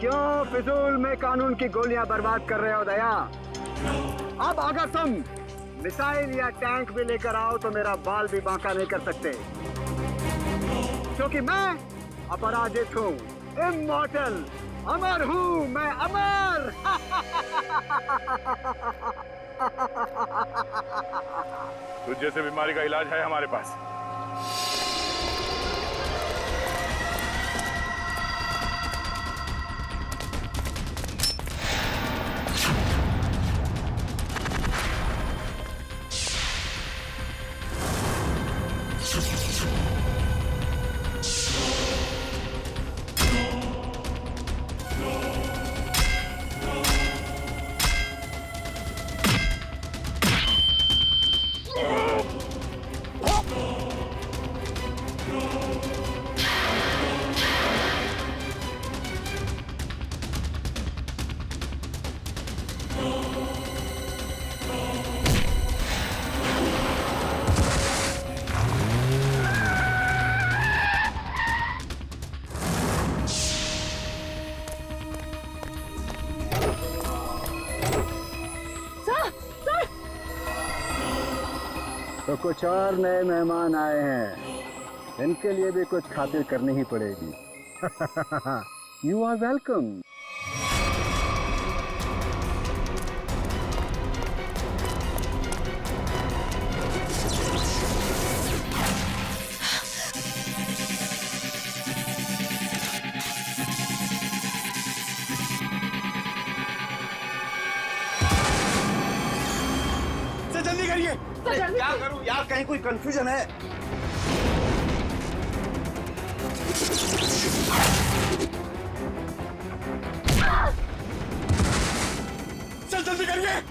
क्यों फिजूल में कानून की गोलियां बर्बाद कर रहे हो दया? अब अगर तुम मिसाइल या टैंक भी लेकर आओ तो मेरा बाल भी बांका नहीं कर सकते, क्योंकि मैं अपराजित हूँ, इमॉर्टल, अमर हूँ, मैं अमर। तुझ जैसे बीमारी का इलाज है हमारे पास। तो कुछ और नए मेहमान आए हैं, इनके लिए भी कुछ खातिर करनी ही पड़ेगी। You are welcome. जल्दी करिए। क्या करूं यार, कहीं कोई कंफ्यूजन है? चल जल्दी करिए।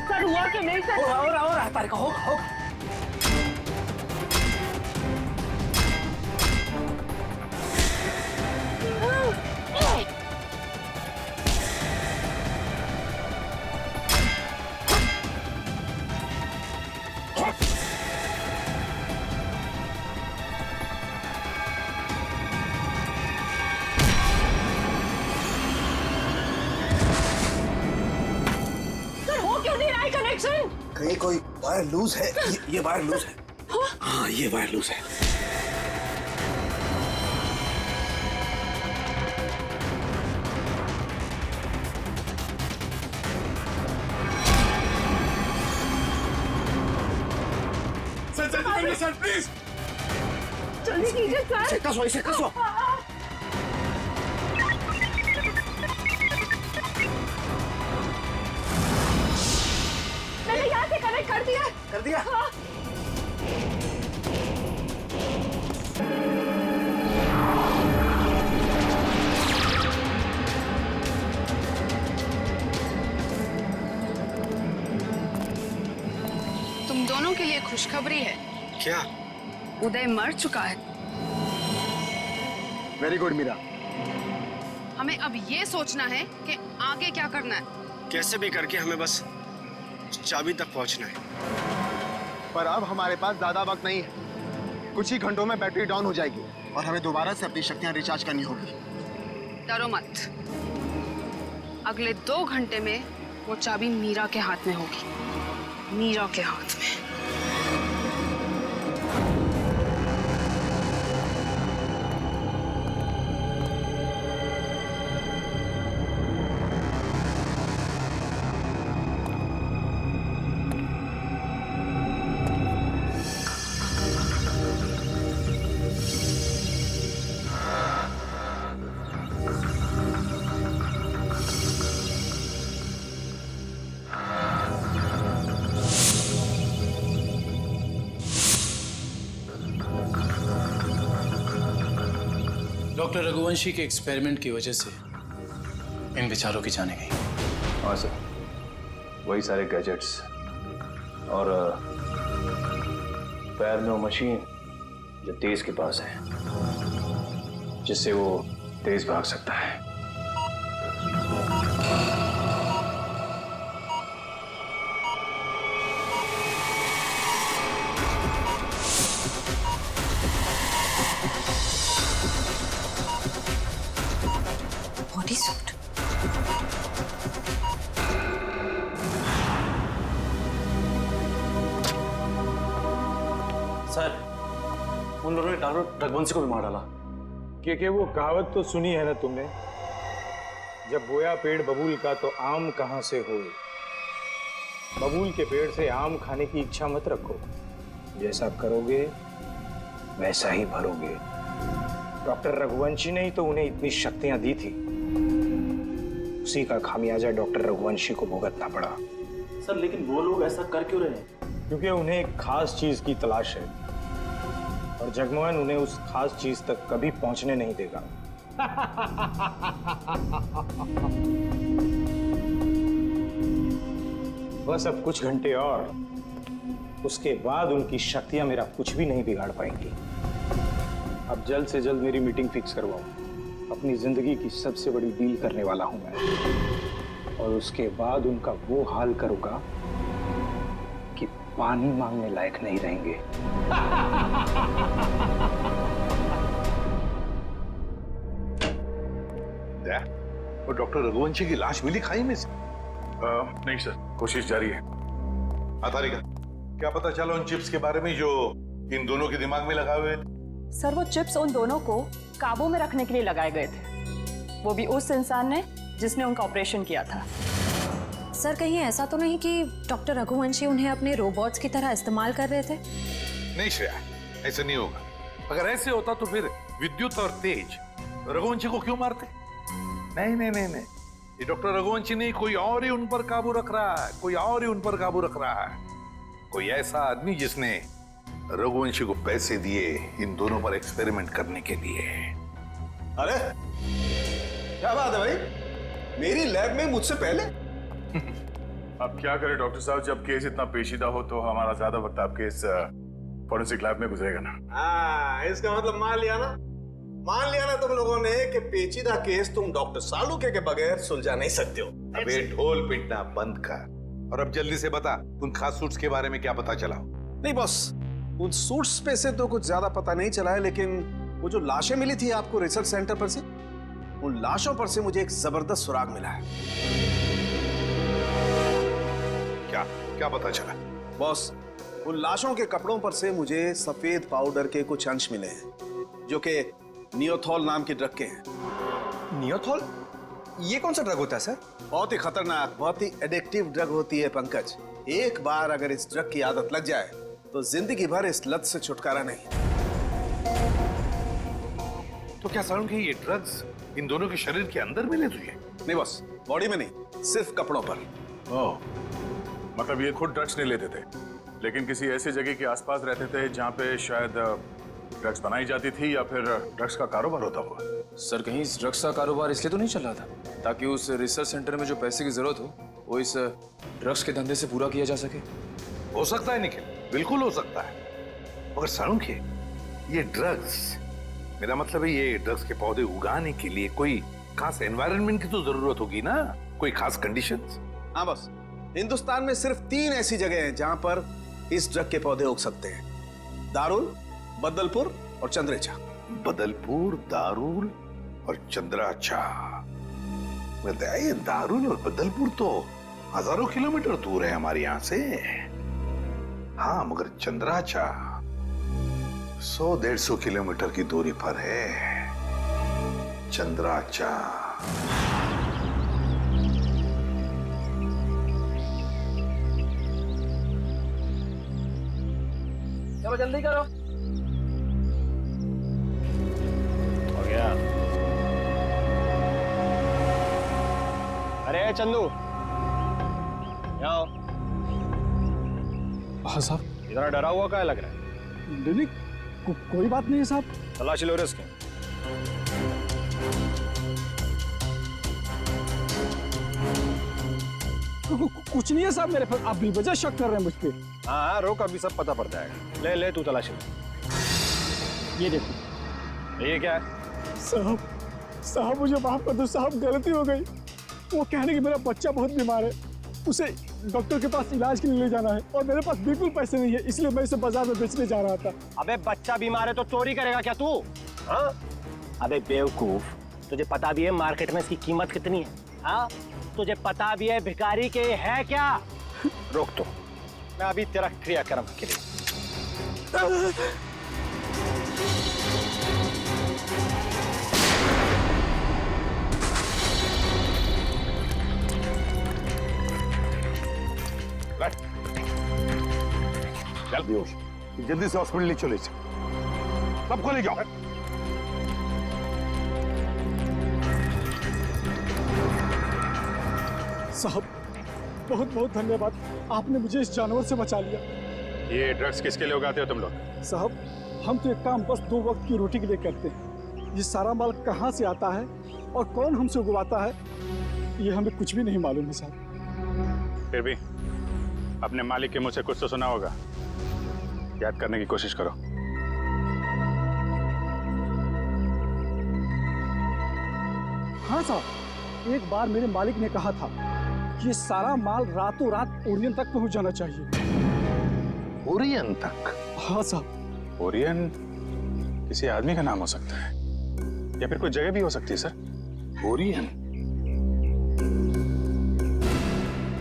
सर हुआ कि नहीं सर? हो रहा है तारिका, होगा। कहीं कोई वायर लूज है। ये वायर लूज है। हाँ, ये वायर लूज है। सर जल्दी करिए सर, प्लीज। जल्दी कीजिए सर। इसे कसो। मैंने यहाँ से कनेक्ट कर दिया। कर दिया? हाँ। तुम दोनों के लिए खुशखबरी है। क्या? उदय मर चुका है। Very good Meera. हमें अब ये सोचना है कि आगे क्या करना है। कैसे भी करके हमें बस चाबी तक पहुंचना है। पर अब हमारे पास ज्यादा वक्त नहीं है। कुछ ही घंटों में बैटरी डाउन हो जाएगी और हमें दोबारा से अपनी शक्तियां रिचार्ज करनी होगी। डरो मत, अगले 2 घंटे में वो चाबी मीरा के हाथ में होगी। मीरा के हाथ में। डॉक्टर रघुवंशी के एक्सपेरिमेंट की वजह से इन विचारों की जाने गई। हाँ सर, वही सारे गैजेट्स और पैर में वो मशीन जो तेज के पास है, जिससे वो तेज भाग सकता है। Body suit. सर, उन लोगों ने डॉक्टर रघुवंशी को भी मार डाला। कि वो कहावत तो सुनी है ना तुमने, जब बोया पेड़ बबूल का तो आम कहां से होए। बबूल के पेड़ से आम खाने की इच्छा मत रखो, जैसा करोगे वैसा ही भरोगे। डॉक्टर रघुवंशी ने ही तो उन्हें इतनी शक्तियां दी थी, उसी का खामियाजा डॉक्टर रघुवंशी को भुगतना पड़ा। सर, लेकिन वो लोग ऐसा कर क्यों रहे हैं? क्योंकि उन्हें एक खास चीज की तलाश है और जगमोहन उन्हें उस खास चीज तक कभी पहुंचने नहीं देगा। बस अब कुछ घंटे और, उसके बाद उनकी शक्तियां मेरा कुछ भी नहीं बिगाड़ पाएंगी। अब जल्द से जल्द मेरी मीटिंग फिक्स करवाओ। अपनी जिंदगी की सबसे बड़ी डील करने वाला हूं मैं, और उसके बाद उनका वो हाल करूंगा कि पानी मांगने लायक नहीं रहेंगे। वो डॉक्टर रघुवंशी की लाश मिली खाई में से? नहीं सर, कोशिश जारी है। तारिका, क्या पता चला उन चिप्स के बारे में जो इन दोनों के दिमाग में लगाए हुए थे? सर वो चिप्स उन दोनों को काबू में रखने के लिए लगाए गए थे, वो भी उस इंसान ने जिसने उनका ऑपरेशन किया था। सर, कहीं ऐसा तो नहीं कि डॉक्टर रघुवंशी उन्हें अपने रोबोट्स की तरह इस्तेमाल कर रहे थे? नहीं श्रेया, ऐसा नहीं होगा। अगर ऐसे होता तो फिर विद्युत और तेज रघुवंशी को क्यों मारते? नहीं नहीं नहीं नहीं, ये डॉक्टर रघुवंशी नहीं, कोई और ही उन पर काबू रख रहा है, कोई और ही उन पर काबू रख रहा है। कोई ऐसा आदमी जिसने रघुवंशी को पैसे दिए इन दोनों पर एक्सपेरिमेंट करने के लिए। अरे क्या बात है भाई, मेरी लैब में मुझसे पहले? अब क्या करें डॉक्टर साहब, जब केस इतना पेचीदा हो तो हमारा ज्यादा वक्त आपके इस फॉरेंसिक लैब में गुजरेगा ना। हाँ, इसका मतलब मान लिया ना तुम लोगों ने कि पेचीदा केस तुम डॉक्टर सालुके के बगैर सुलझा नहीं सकते हो। अबे ढोल पिटना बंद कर, और अब जल्दी से बता, उन खास सूट्स के बारे में क्या पता चला? नहीं बॉस, उन सूट्स पे से तो कुछ ज्यादा पता नहीं चला है, लेकिन वो जो लाशें मिली थी आपको रिसर्च सेंटर पर से, उन लाशों पर से मुझे एक जबरदस्त सुराग मिला है। क्या क्या पता चला? बॉस, उन लाशों के कपड़ों पर से मुझे सफेद पाउडर के कुछ अंश मिले हैं, जो कि नियोथॉल नाम की ड्रग के हैं। नियोथॉल? ये कौन सा ड्रग होता है सर? बहुत ही खतरनाक, बहुत ही एडिक्टिव ड्रग होती है पंकज। एक बार अगर इस ड्रग की आदत लग जाए तो जिंदगी भर इस लत से छुटकारा नहीं। तो क्या सारुण के ये ड्रग्स इन दोनों के शरीर के अंदर मिले तुझे? नहीं बॉस, बॉडी में नहीं, सिर्फ कपड़ों पर। ओह, मतलब ये खुद ड्रग्स नहीं लेते थे, लेकिन किसी ऐसी जगह के आसपास रहते थे जहाँ पे शायद ड्रग्स बनाई जाती थी या फिर ड्रग्स का कारोबार होता हुआ। सर, कहीं इस ड्रग्स का कारोबार इसलिए तो नहीं चल रहा था ताकि उस रिसर्च सेंटर में जो पैसे की जरूरत हो वो इस ड्रग्स के धंधे से पूरा किया जा सके? हो सकता है निखिल, बिल्कुल हो सकता है, मगर सारुण के ये ड्रग्स, मेरा मतलब है ये ड्रग्स के पौधे उगाने के लिए कोई खास एनवायरनमेंट की तो जरूरत होगी ना, कोई खास कंडीशंस। हाँ बस, हिंदुस्तान में सिर्फ 3 ऐसी जगह हैं जहां पर इस ड्रग के पौधे उग सकते हैं: दारुल, बदलपुर और चंद्रेचा। बदलपुर, दारुल और चंद्राचा। ये दारुल और बदलपुर तो हजारों किलोमीटर दूर है हमारे यहाँ से। हाँ, मगर चंद्राचा 100-150 किलोमीटर की दूरी पर है। चंद्राचा चलो जल्दी करो। हो गया। अरे चंदू, आओ। हाँ साहब। इतना डरा हुआ क्या लग रहा है? नहीं, कोई बात नहीं है साहब। तलाशी लो इसके। कुछ नहीं है साहब मेरे पर, आप बेवजह शक कर रहे हैं मुझ पे। हाँ, रोक, अभी सब पता पड़ जाएगा। ले ले, तू तलाशी ले। ये देखो। ये क्या है? साहब, साहब मुझे माफ कर दो साहब, गलती हो गई। वो कहने कि मेरा बच्चा बहुत बीमार है, उसे डॉक्टर के पास इलाज के लिए ले जाना है और मेरे पास बिल्कुल पैसे नहीं है, इसलिए मैं इसे बाजार में बेचने जा रहा था। अबे बच्चा बीमार है तो चोरी करेगा क्या तू? हाँ? अबे बेवकूफ, तुझे पता भी है मार्केट में इसकी कीमत कितनी है? हाँ? तुझे पता भी है भिखारी के है क्या? रोक तो, मैं अभी तेरा क्रियाक्रम के लिए। चल बेहोश, जल्दी से हॉस्पिटल ले चले, सबको ले जाओ। साहब बहुत बहुत धन्यवाद, आपने मुझे इस जानवर से बचा लिया। ये ड्रग्स किसके लिए उगाते हो तुम लोग? साहब हम तो एक काम बस 2 वक्त की रोटी के लिए करते हैं। ये सारा माल कहाँ से आता है और कौन हमसे उगवाता है, ये हमें कुछ भी नहीं मालूम है साहब। फिर भी अपने मालिक के मुंह से कुछ तो सुना होगा, याद करने की कोशिश करो। हाँ साहब, एक बार मेरे मालिक ने कहा था कि ये सारा माल रातों रात ओरियन तक पहुंच जाना चाहिए। ओरियन तक? हाँ साहब। ओरियन किसी आदमी का नाम हो सकता है या फिर कोई जगह भी हो सकती है सर। ओरियन?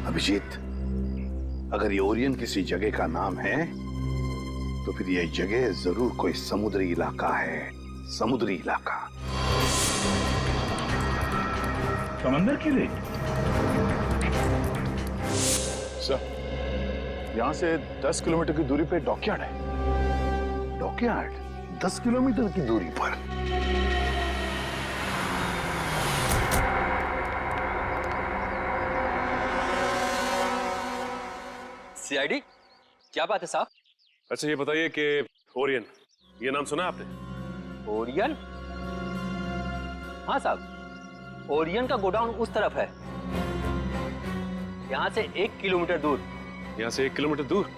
अभिजीत, अगर ये ओरियन किसी जगह का नाम है तो फिर यह जगह जरूर कोई समुद्री इलाका है। समुद्री इलाका। समंदर की रेत? सर, यहां से 10 किलोमीटर की दूरी पे डॉकयार्ड है। डॉकयार्ड? 10 किलोमीटर की दूरी पर? सीआईडी, क्या बात है साहब? अच्छा ये बताइए कि ओरियन, ये नाम सुना आपने? ओरियन? हाँ साहब, ओरियन का गोडाउन उस तरफ है, यहाँ से 1 किलोमीटर दूर। यहाँ से 1 किलोमीटर दूर?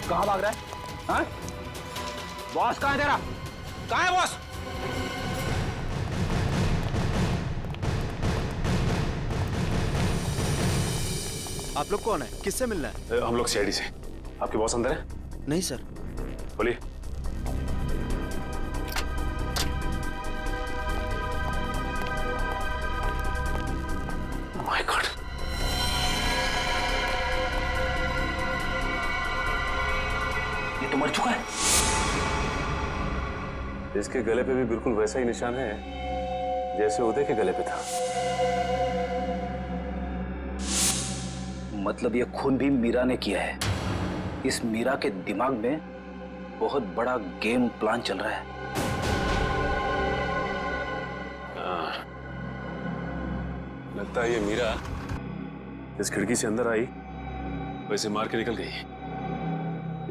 कहाँ भाग रहा है? हाँ? बॉस कहाँ है तेरा? कहाँ है बॉस? आप लोग कौन है? किससे मिलना है? हम लोग सीआईडी से। आपके बॉस अंदर है? नहीं सर। बोलिए। माय गॉड, ये तो मर चुका है। इसके गले पे भी बिल्कुल वैसा ही निशान है जैसे उदय के गले पे था। मतलब ये खून भी मीरा ने किया है। इस मीरा के दिमाग में बहुत बड़ा गेम प्लान चल रहा है। लगता है ये मीरा इस खिड़की से अंदर आई, वैसे मार के निकल गई,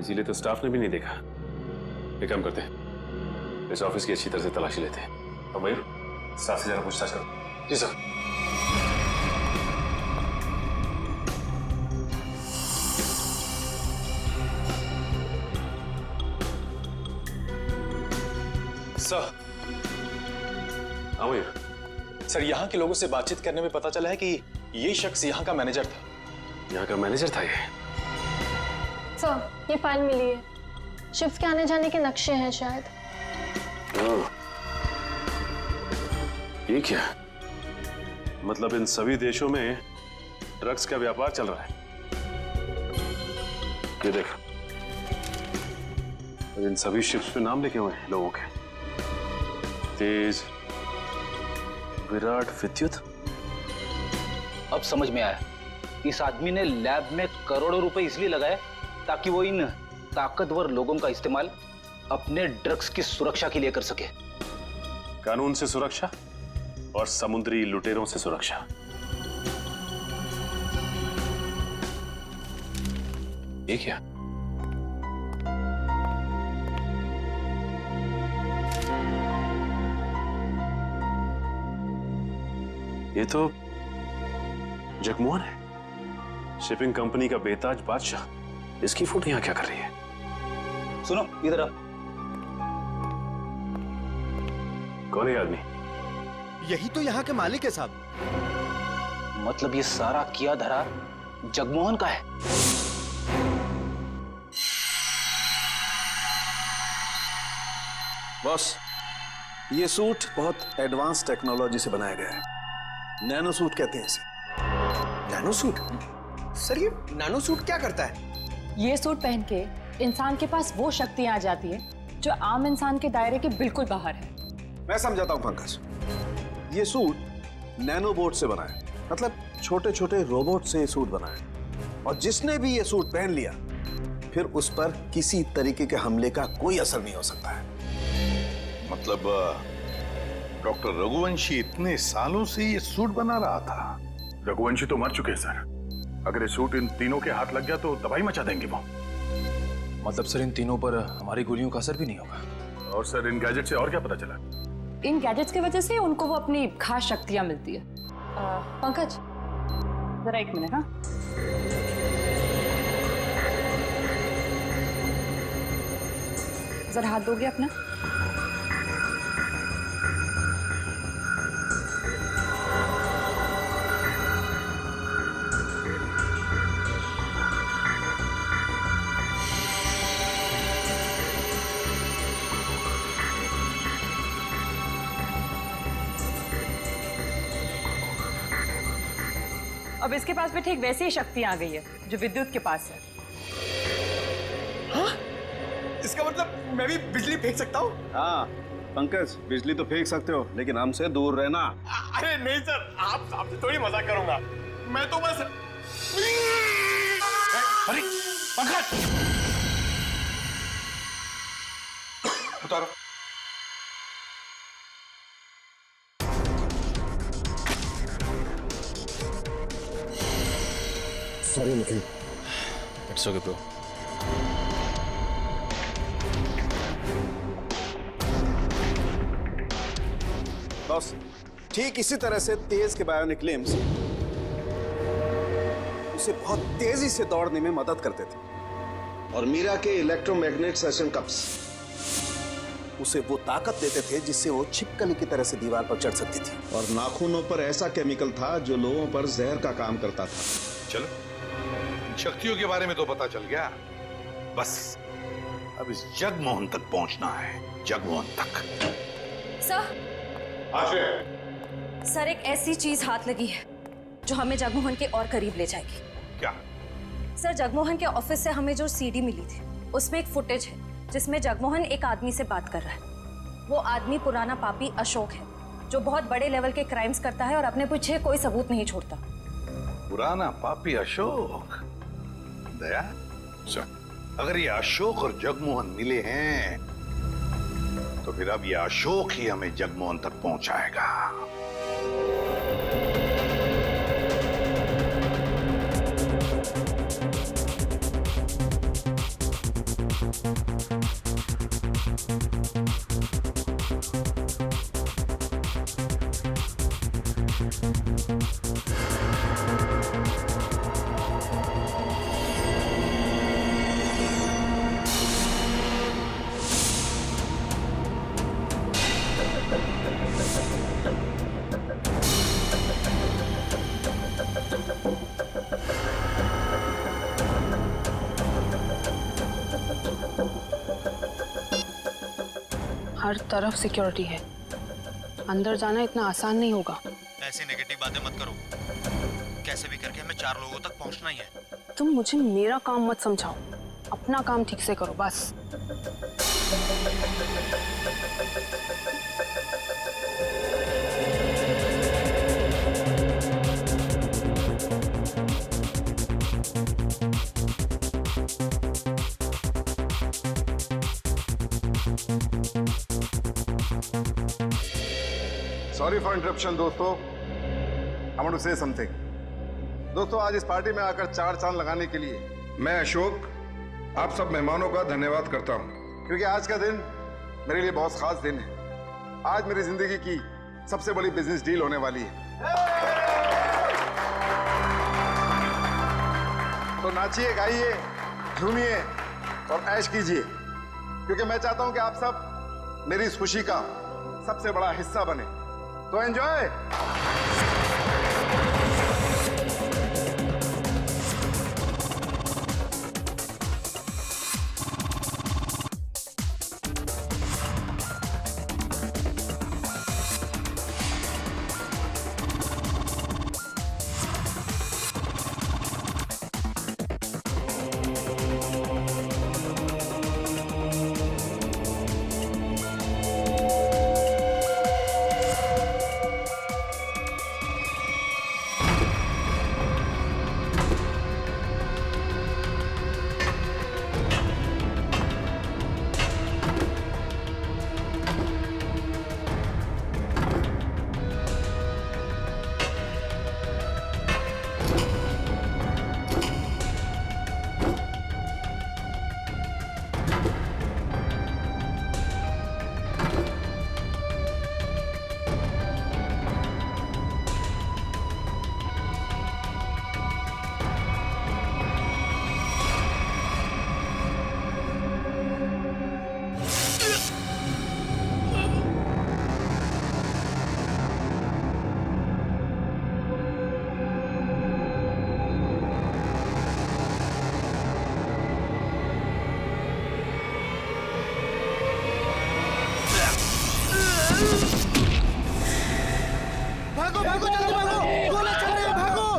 इसीलिए तो स्टाफ ने भी नहीं देखा। एक काम करते हैं, इस ऑफिस की अच्छी तरह से तलाशी लेते हैं। और मयूर, स्टाफ से जरा पूछताछ करो। जी सर। सर, हाँ मयूर। सर यहाँ के लोगों से बातचीत करने में पता चला है कि ये शख्स यहाँ का मैनेजर था। यहाँ का मैनेजर था ये? सर, ये फाइल मिली है। शिफ्ट के आने जाने के नक्शे हैं शायद। ये क्या? मतलब इन सभी देशों में ड्रग्स का व्यापार चल रहा है। ये देख, इन सभी शिप्स पे नाम लिखे हुए हैं लोगों के। तेज, विराट, विद्युत। अब समझ में आया, इस आदमी ने लैब में करोड़ों रुपए इसलिए लगाए ताकि वो इन ताकतवर लोगों का इस्तेमाल अपने ड्रग्स की सुरक्षा के लिए कर सके। कानून से सुरक्षा और समुद्री लुटेरों से सुरक्षा। ये क्या? ये तो जगमोहन है, शिपिंग कंपनी का बेताज बादशाह। इसकी फोटो यहां क्या कर रही है? सुनो इधर आ। कौन है आदमी? यही तो यहाँ के मालिक है साहब। मतलब ये सारा किया धरा जगमोहन का है। बॉस, ये सूट बहुत एडवांस टेक्नोलॉजी से बनाया गया है। नैनो सूट कहते हैं इसे। Nano suit? सर ये नैनो सूट क्या करता है? ये सूट पहन के इंसान के पास वो शक्तियां आ जाती है जो आम इंसान के दायरे के बिल्कुल बाहर है। मैं समझाता हूं पंकज। ये सूट नैनो बोट से बना है, मतलब छोटे छोटे रोबोट से ये सूट बना है। और जिसने भी ये सूट पहन लिया फिर उस पर किसी तरीके के हमले का कोई असर नहीं हो सकता है। मतलब डॉक्टर रघुवंशी इतने सालों से ये सूट बना रहा था? रघुवंशी तो मर चुके हैं सर। अगर ये सूट इन तीनों के हाथ लग गया तो तबाही मचा देंगे वो। मतलब सर इन तीनों पर हमारी गोलियों का असर भी नहीं होगा? और सर इन गैजेट से और क्या पता चला? इन गैजेट्स की वजह से उनको वो अपनी खास शक्तियां मिलती है। पंकज जरा एक मिनट। हाँ, जरा हाथ दोगे अपना? अब इसके पास भी ठीक वैसी ही शक्ति आ गई है जो विद्युत के पास है। हाँ? इसका मतलब मैं भी बिजली फेंक सकता हूँ? हाँ पंकज, बिजली तो फेंक सकते हो लेकिन हमसे दूर रहना। अरे नहीं सर, आप आपसे थोड़ी मजाक करूंगा। मैं तो बस। अरे पंकज, उतारो। Sorry Nikhil. It's okay bro. बस ठीक इसी तरह से तेज के बायोनिक लिम्स उसे बहुत तेजी से दौड़ने में मदद करते थे। और मीरा के इलेक्ट्रोमैग्नेट सेशन कप्स उसे वो ताकत देते थे जिससे वो छिपकली की तरह से दीवार पर चढ़ सकती थी। और नाखूनों पर ऐसा केमिकल था जो लोगों पर जहर का काम करता था। चलो, शक्तियों के बारे में तो पता चल गया। बस अब इस जगमोहन तक पहुंचना है। जगमोहन तक। सर एक ऐसी चीज हाथ लगी है जो हमें जगमोहन के और करीब ले जाएगी। क्या? सर जगमोहन के ऑफिस से हमें जो सीडी मिली थी उसमें एक फुटेज है जिसमें जगमोहन एक आदमी से बात कर रहा है। वो आदमी पुराना पापी अशोक है जो बहुत बड़े लेवल के क्राइम्स करता है और अपने पीछे कोई सबूत नहीं छोड़ता। पुराना पापी अशोक? दया, अगर ये अशोक और जगमोहन मिले हैं तो फिर अब ये अशोक ही हमें जगमोहन तक पहुंचाएगा। हर तरफ सिक्योरिटी है, अंदर जाना इतना आसान नहीं होगा। ऐसी नेगेटिव बातें मत करो, कैसे भी करके हमें 4 लोगों तक पहुंचना ही है। तुम मुझे मेरा काम मत समझाओ, अपना काम ठीक से करो बस। सॉरी फॉर इंटरप्शन दोस्तों, I want to say something. दोस्तों, आज इस पार्टी में आकर 4 चांद लगाने के लिए मैं अशोक आप सब मेहमानों का धन्यवाद करता हूं, क्योंकि आज का दिन मेरे लिए बहुत खास दिन है। आज मेरी जिंदगी की सबसे बड़ी बिजनेस डील होने वाली है। तो नाचिए, गाइए, झूमिए और ऐश कीजिए, क्योंकि मैं चाहता हूं कि आप सब मेरी इस खुशी का सबसे बड़ा हिस्सा बने। तो एंजॉय। भागो भागो, जल्दी भागो, गोली चल रही है, भागो।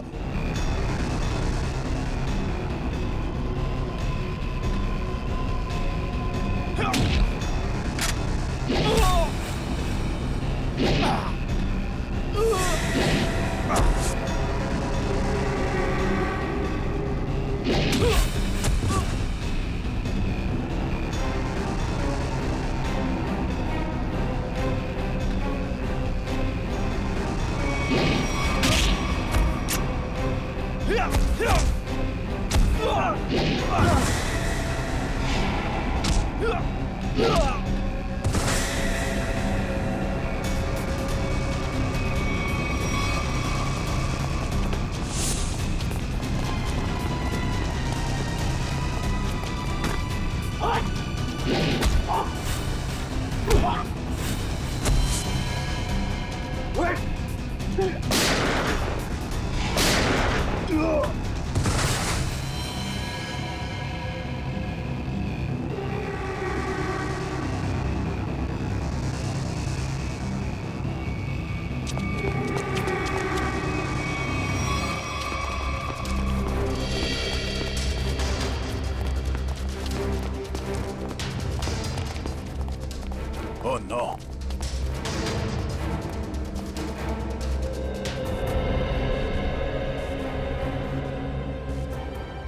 Oh no!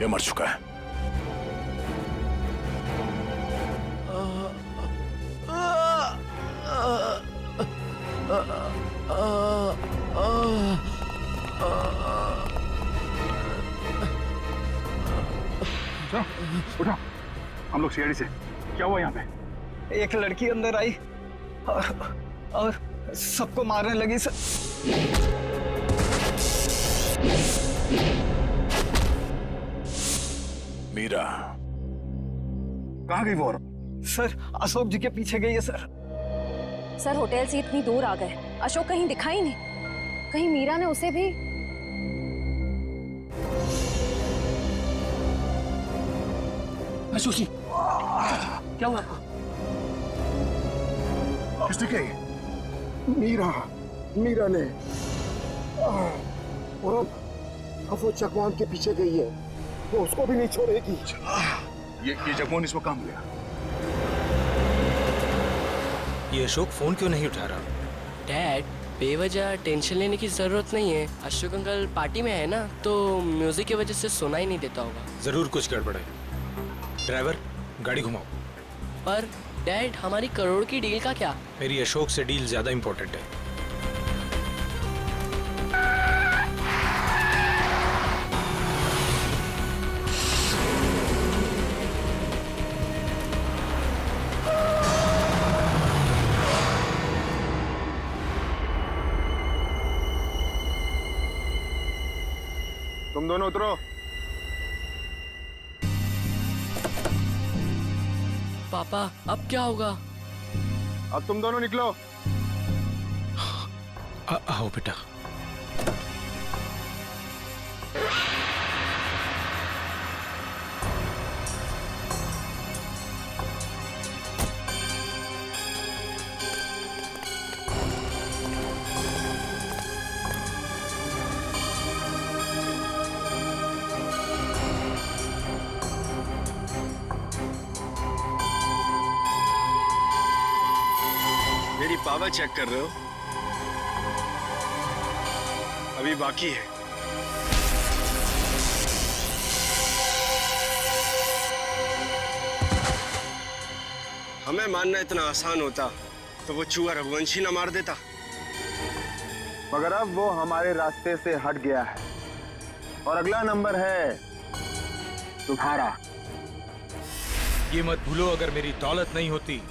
ये मर चुका है। उठो, हम लोग सीआईडी से। क्या हुआ यहाँ पे? एक लड़की अंदर आई और सबको मारने लगी सर। मीरा कहाँ गई वो? सर अशोक जी के पीछे गई है सर। सर होटल से इतनी दूर आ गए, अशोक कहीं दिखाई नहीं। कहीं मीरा ने उसे भी। अशोक जी, क्या हुआ आपको? बताओ। किसने कही? मीरा ने और अब वो चकवान के पीछे गई है, वो उसको भी नहीं छोड़ेगी। ये जगमोहन इसमें काम गया। ये अशोक फोन क्यों नहीं उठा रहा? डैड, बेवजह टेंशन लेने की जरूरत नहीं है। अशोक अंकल पार्टी में है ना, तो म्यूजिक की वजह से सुना ही नहीं देता होगा। जरूर कुछ गड़बड़ है। ड्राइवर, गाड़ी घुमाओ। पर डैड, हमारी करोड़ की डील का क्या? मेरी अशोक से डील ज्यादा इंपॉर्टेंट है। तुम दोनों उतरो। पापा, अब क्या होगा? अब तुम दोनों निकलो। आओ बेटा। मेरी पावर चेक कर रहे हो? अभी बाकी है। हमें मारना इतना आसान होता तो वो चूहा रघुवंशी ना मार देता। मगर अब वो हमारे रास्ते से हट गया है और अगला नंबर है तुम्हारा। ये मत भूलो, अगर मेरी दौलत नहीं होती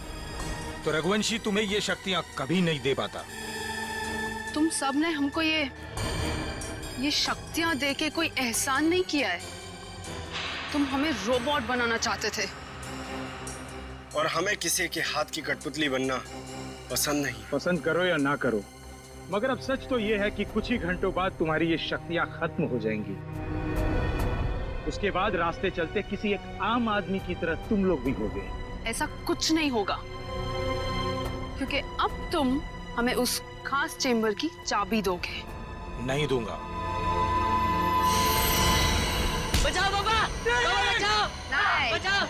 तो रघुवंशी तुम्हें ये शक्तियां कभी नहीं दे पाता। तुम सब ने हमको ये शक्तियां देके कोई एहसान नहीं किया है। तुम हमें रोबोट बनाना चाहते थे और हमें किसी के हाथ की कठपुतली बनना पसंद नहीं। पसंद करो या ना करो, मगर अब सच तो ये है कि कुछ ही घंटों बाद तुम्हारी ये शक्तियां खत्म हो जाएंगी। उसके बाद रास्ते चलते किसी एक आम आदमी की तरह तुम लोग भी होगे। ऐसा कुछ नहीं होगा, क्योंकि अब तुम हमें उस खास चेंबर की चाबी दोगे। नहीं दूंगा। बचाओ पापा! पापा बचाओ! नहीं। बचाओ!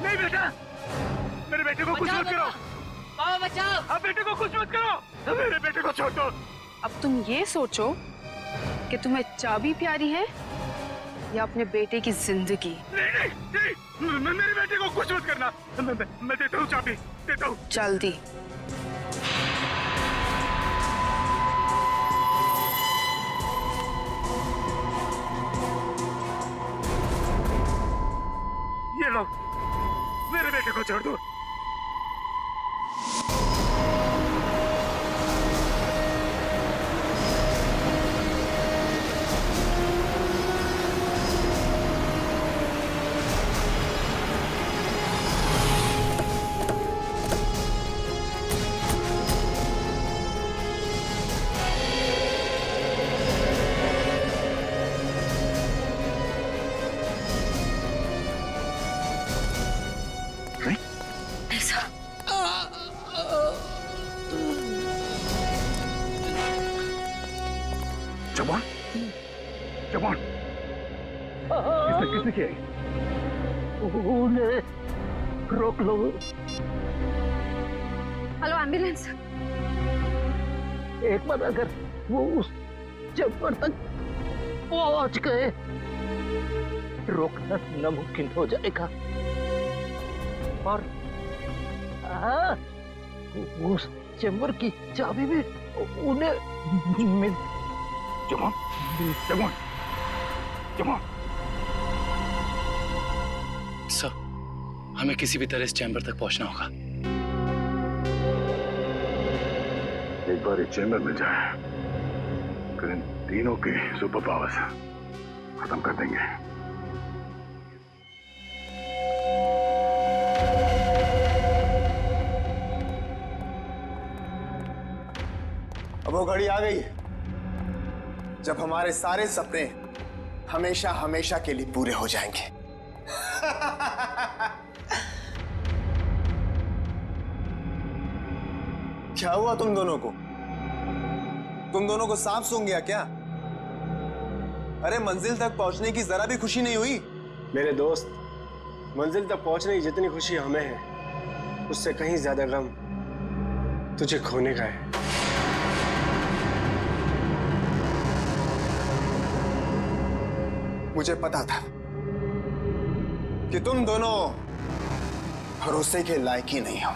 नहीं बेटा, मेरे बेटे को कुछ मत करो। पापा बचाओ! अब बेटे को कुछ मत करो, मेरे बेटे को छोड़ दो। अब तुम ये सोचो कि तुम्हें चाबी प्यारी है या अपने बेटे की जिंदगी। नहीं, मेरे बेटे को कुछ मत करना। मैं देता हूँ चाबी, देता हूँ। जल्दी। ये लो, मेरे बेटे को छोड़ दो। जवान, जवान, किसने किया? रोक लो। Hello ambulance. एक बार अगर वो उस चेंबर तक पहुंच गए, रोकना नामुमकिन हो जाएगा। और उस चेंबर की चाबी भी उन्हें मिल। जवान, जवान, जवान। सर, हमें किसी भी तरह इस चैम्बर तक पहुंचना होगा। एक बार इस चैम्बर में जाए, फिर इन तीनों के सुपर पावर्स खत्म कर देंगे। अब वो घड़ी आ गई है जब हमारे सारे सपने हमेशा हमेशा के लिए पूरे हो जाएंगे। क्या हुआ तुम दोनों को? तुम दोनों को सांप सूंघ गया क्या? अरे मंजिल तक पहुंचने की जरा भी खुशी नहीं हुई? मेरे दोस्त, मंजिल तक पहुंचने की जितनी खुशी हमें है, उससे कहीं ज्यादा गम तुझे खोने का है। मुझे पता था कि तुम दोनों भरोसे के लायक ही नहीं हो।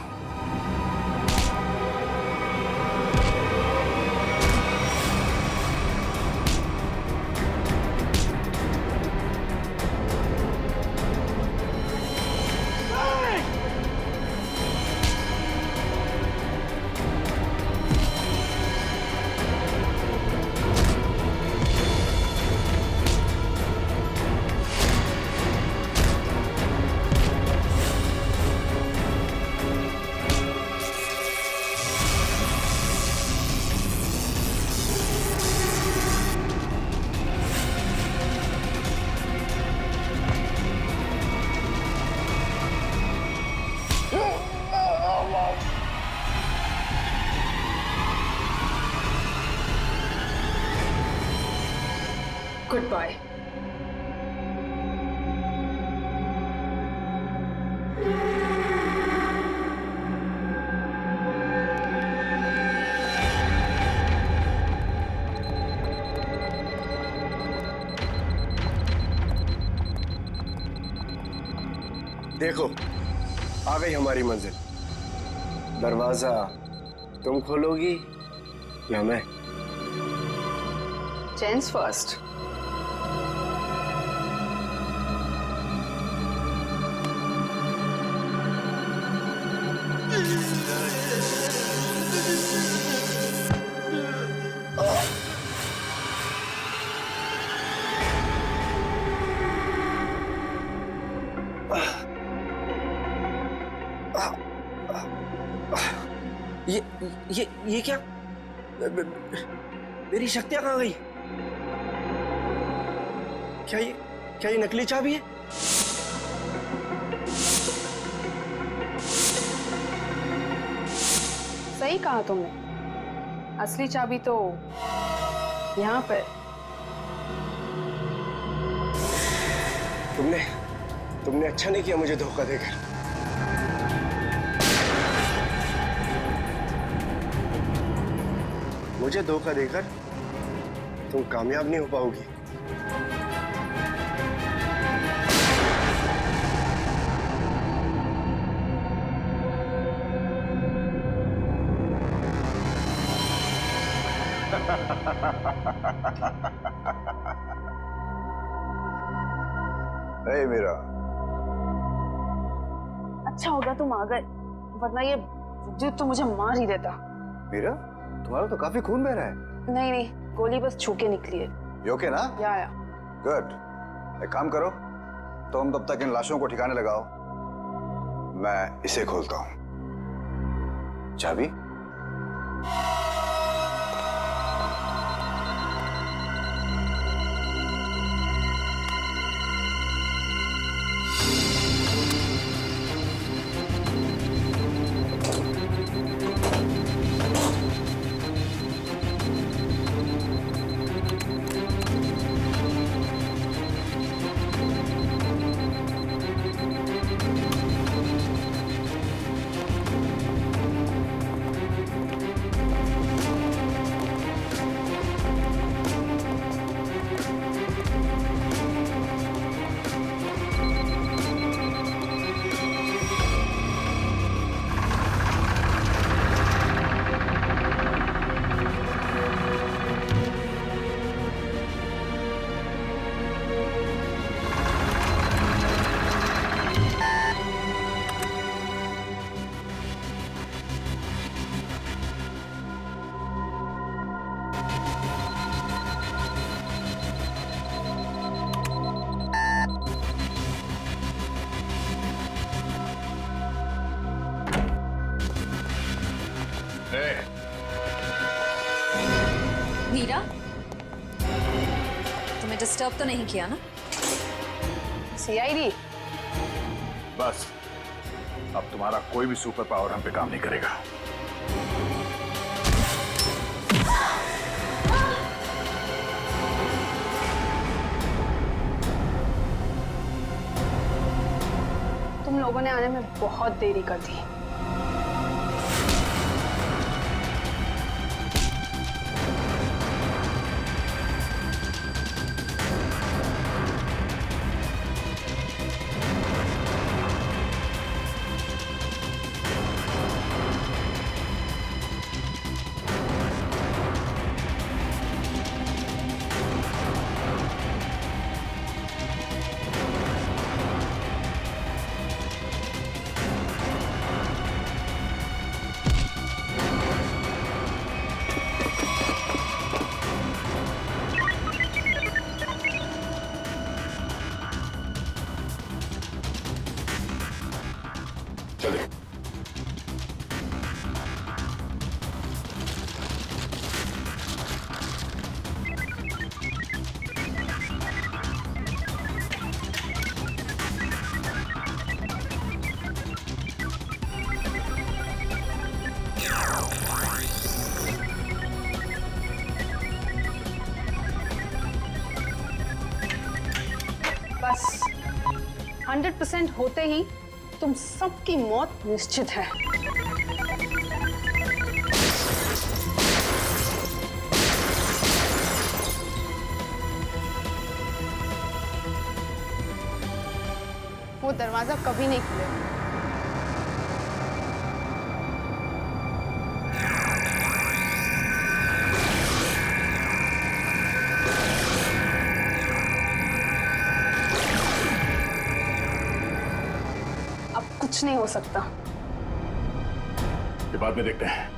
Goodbye. देखो, आ गई हमारी मंजिल। दरवाजा तुम खोलोगी या मैं? Gents first. ये क्या? मेरी शक्तियां कहाँ गई? क्या ये नकली चाबी है? सही कहा तुमने, असली चाबी तो यहाँ पर। तुमने अच्छा नहीं किया मुझे धोखा देकर। मुझे धोखा देकर तुम कामयाब नहीं हो पाओगी। नहीं मीरा, अच्छा होगा तुम आ गए, वरना ये विद्युत तो मुझे मार ही देता। मीरा, तुम्हारा तो काफी खून बह रहा है। नहीं, गोली बस छू के निकली है। You okay ना? या। गुड। एक काम करो, तुम तब तक इन लाशों को ठिकाने लगाओ, मैं इसे खोलता हूं। चाबी? मीरा, तुम्हें डिस्टर्ब तो नहीं किया ना? सीआईडी। बस अब तुम्हारा कोई भी सुपर पावर हम पे काम नहीं करेगा। लोगों ने आने में बहुत देरी कर दी। बस 100% होते ही तुम सबकी मौत निश्चित है। वो दरवाजा कभी नहीं खुलेगा। कुछ नहीं हो सकता। ये बाद में देखते हैं,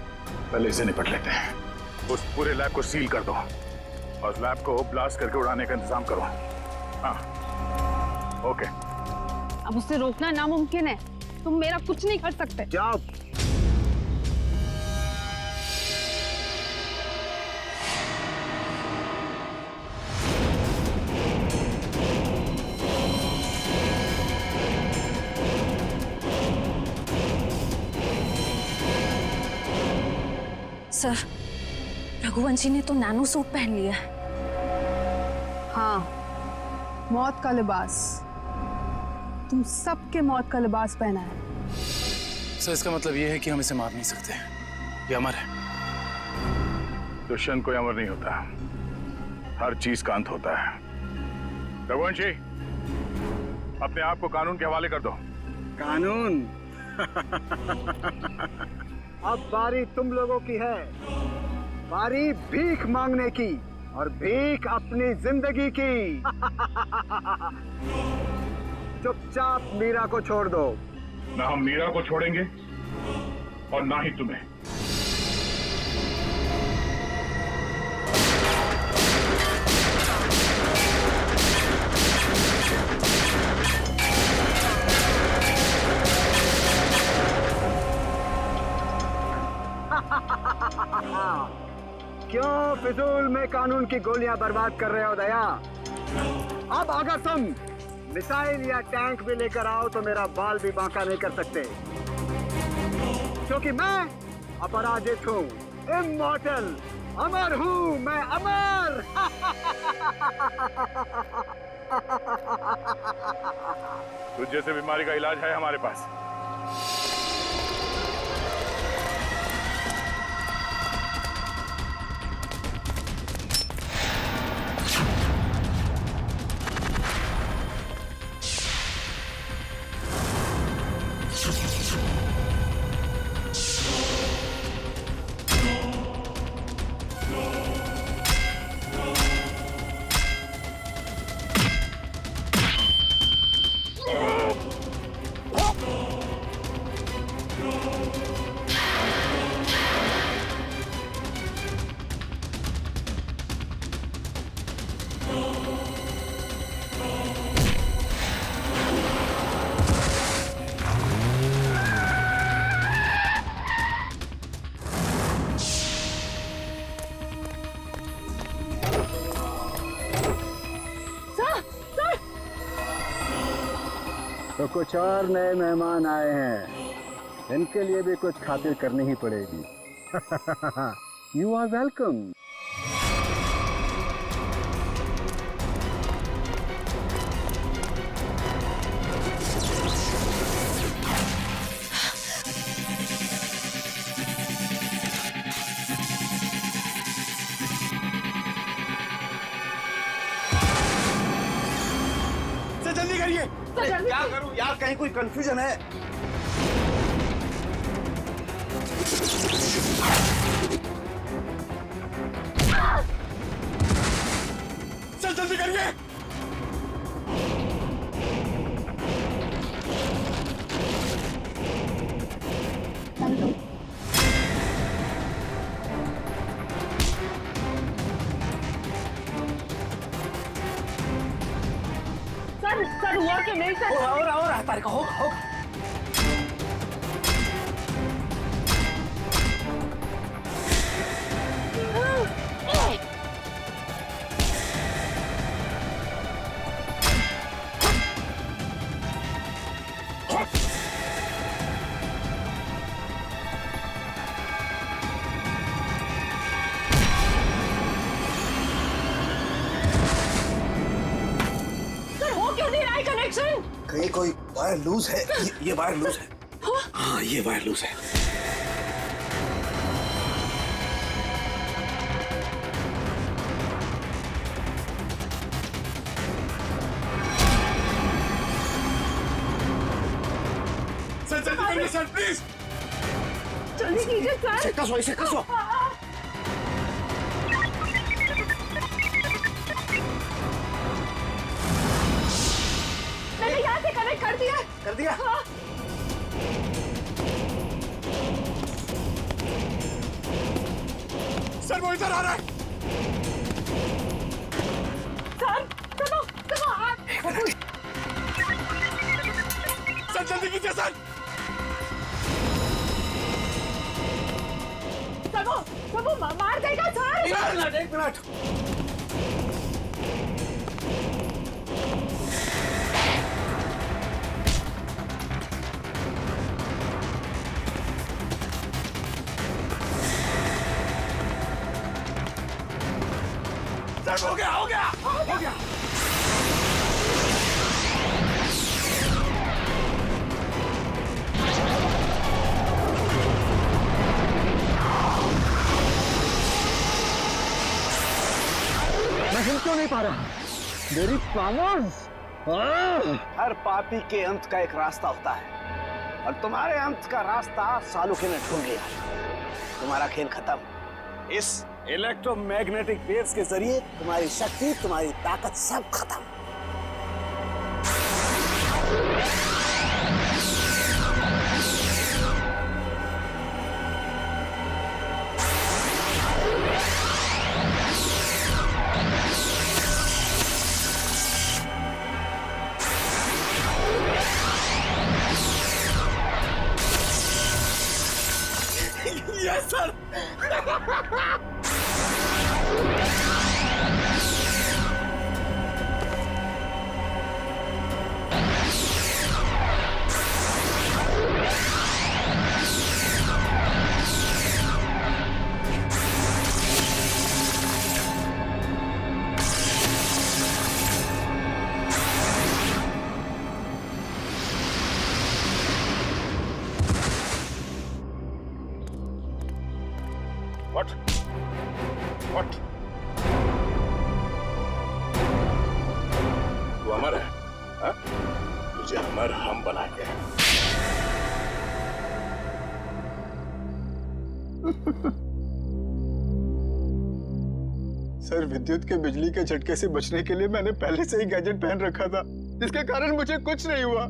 पहले इसे निपट लेते हैं। उस पूरे लैब को सील कर दो और लैब को ब्लास्ट करके उड़ाने का इंतजाम करो। हाँ, ओके। अब उसे रोकना नामुमकिन है। तुम मेरा कुछ नहीं कर सकते। जाओ। सर, रघुवंशी ने तो नैनो सूट पहन लिया है। हाँ, मौत का लिबास। तुम सबके मौत का लिबास पहना है। सर, इसका मतलब ये है कि हम इसे मार नहीं सकते। ये अमर है। दुष्यंत कोई अमर नहीं होता, हर चीज का अंत होता है। रघुवंशी, अपने आप को कानून के हवाले कर दो। कानून? अब बारी तुम लोगों की है। बारी भीख मांगने की, और भीख अपनी जिंदगी की। चुपचाप मीरा को छोड़ दो। ना हम मीरा को छोड़ेंगे और ना ही तुम्हें। क्यों फिजूल में कानून की गोलियां बर्बाद कर रहे हो दया? अब अगर तुम मिसाइल या टैंक भी लेकर आओ तो मेरा बाल भी बांका नहीं कर सकते, क्योंकि मैं अपराजित हूँ, इमॉर्टल, अमर हूँ मैं, अमर। तुझ जैसे बीमारी का इलाज है हमारे पास। तो कुछ और नए मेहमान आए हैं, इनके लिए भी कुछ खातिर करनी ही पड़ेगी। You are welcome. कहीं कोई कंफ्यूजन है? चल जल्दी करिए। सर हुआ कि नहीं सर? हो रहा तारिका, होगा। कहीं कोई वायर लूज है। ये वायर लूज है। हाँ, ये वायर लूज है। सर जल्दी करिए सर, प्लीज जल्दी कीजिए सर। इसे कसो। मैंने यहाँ से कनेक्ट कर दिया। कर दिया? हाँ। सर वो इधर आ रहा है। सर सर जल्दी कीजिए सर। वो मार देगा सर। एक मिनट। सर हो गया। मैं हिल क्यों नहीं पा रहा? मेरी पावर्स। हर पापी के अंत का एक रास्ता होता है और तुम्हारे अंत का रास्ता सालुके ने ढूंढ लिया। तुम्हारा खेल खत्म। इस इलेक्ट्रोमैग्नेटिक वेव्स के जरिए तुम्हारी शक्ति, तुम्हारी ताकत सब खत्म। Yes sir. What? तू अमर है, हाँ? तुझे अमर हम बनाएंगे। सर विद्युत के बिजली के झटके से बचने के लिए मैंने पहले से ही गैजेट पहन रखा था, जिसके कारण मुझे कुछ नहीं हुआ।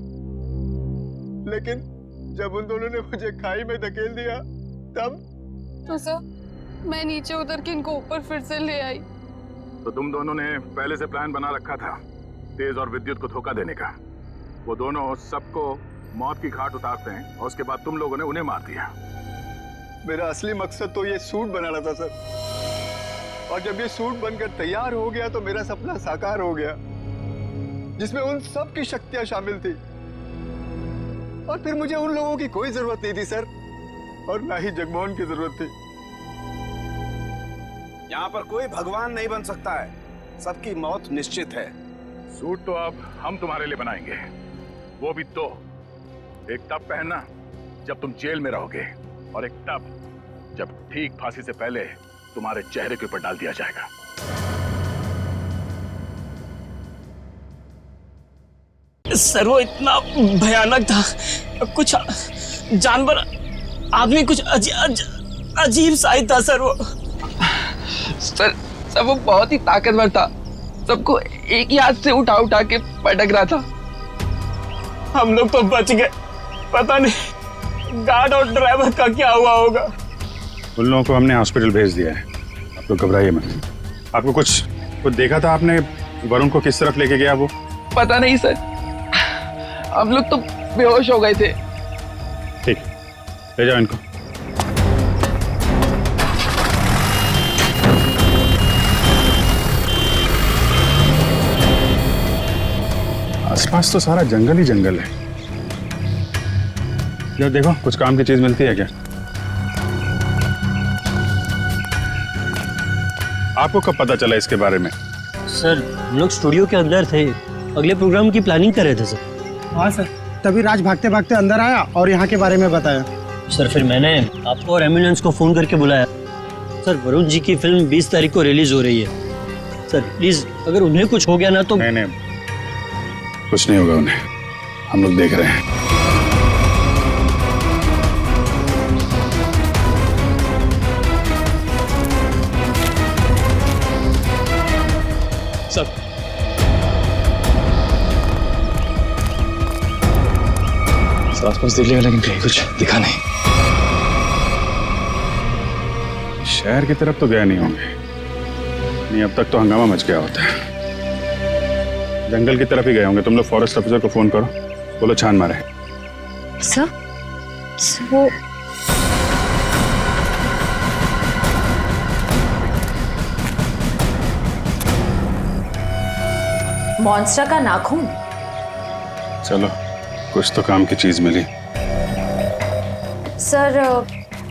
लेकिन जब उन दोनों ने मुझे खाई में धकेल दिया तब तो सर मैं नीचे उतर के इनको ऊपर फिर से ले आई। तो तुम दोनों ने पहले से प्लान बना रखा था तेज और विद्युत को धोखा देने का। वो दोनों सबको मौत की घाट उतारते हैं और उसके बाद तुम लोगों ने उन्हें मार दिया। मेरा असली मकसद तो ये सूट बनाना था सर, और जब ये सूट बनकर तैयार हो गया तो मेरा सपना साकार हो गया, जिसमें उन सब की शक्तियां शामिल थी। और फिर मुझे उन लोगों की कोई जरूरत नहीं थी सर, और ना ही जगमोहन की जरूरत थी। यहाँ पर कोई भगवान नहीं बन सकता है, सबकी मौत निश्चित है। सूट तो अब हम तुम्हारे लिए बनाएंगे, वो भी दो। एक तब पहनना जब तुम जेल में रहोगे, और एक तब जब ठीक फांसी से पहले तुम्हारे चेहरे के ऊपर डाल दिया जाएगा। सर वो इतना भयानक था, कुछ जानवर आदमी कुछ अजीब सा ही था सर वो। सर वो बहुत ही ताकतवर था, सबको एक ही हाथ से उठा के पटक रहा था। हम लोग तो बच गए, पता नहीं गार्ड और ड्राइवर का क्या हुआ होगा। उन लोगों को हमने हॉस्पिटल भेज दिया है, आप लोग घबराइए मत। आपको कुछ देखा था आपने, वरुण को किस तरफ लेके गया वो? पता नहीं सर, हम लोग तो बेहोश हो गए थे। ठीक, ले जाओ इनको। आसपास तो सारा जंगल ही जंगल है। यार देखो, कुछ काम की चीज मिलती है क्या? आपको कब पता चला इसके बारे में? सर हम लोग स्टूडियो के अंदर थे, अगले प्रोग्राम की प्लानिंग कर रहे थे सर। हाँ सर, तभी राज भागते भागते अंदर आया और यहाँ के बारे में बताया। सर फिर मैंने आपको और एम्बुलेंस को फोन करके बुलाया। सर वरुण जी की फिल्म 20 तारीख को रिलीज हो रही है सर, प्लीज अगर उन्हें कुछ हो गया ना तो। नहीं, कुछ नहीं होगा उन्हें, हम लोग देख रहे हैं। सब आसपास देख लिया लेकिन कहीं कुछ दिखा नहीं। शहर की तरफ तो गए नहीं होंगे, नहीं अब तक तो हंगामा मच गया होता है। जंगल की तरफ ही गए होंगे। तुम लोग फॉरेस्ट ऑफिसर को फोन करो, बोलो छान मारे। सर वो मॉन्स्टर का नाखून। चलो, कुछ तो काम की चीज मिली। सर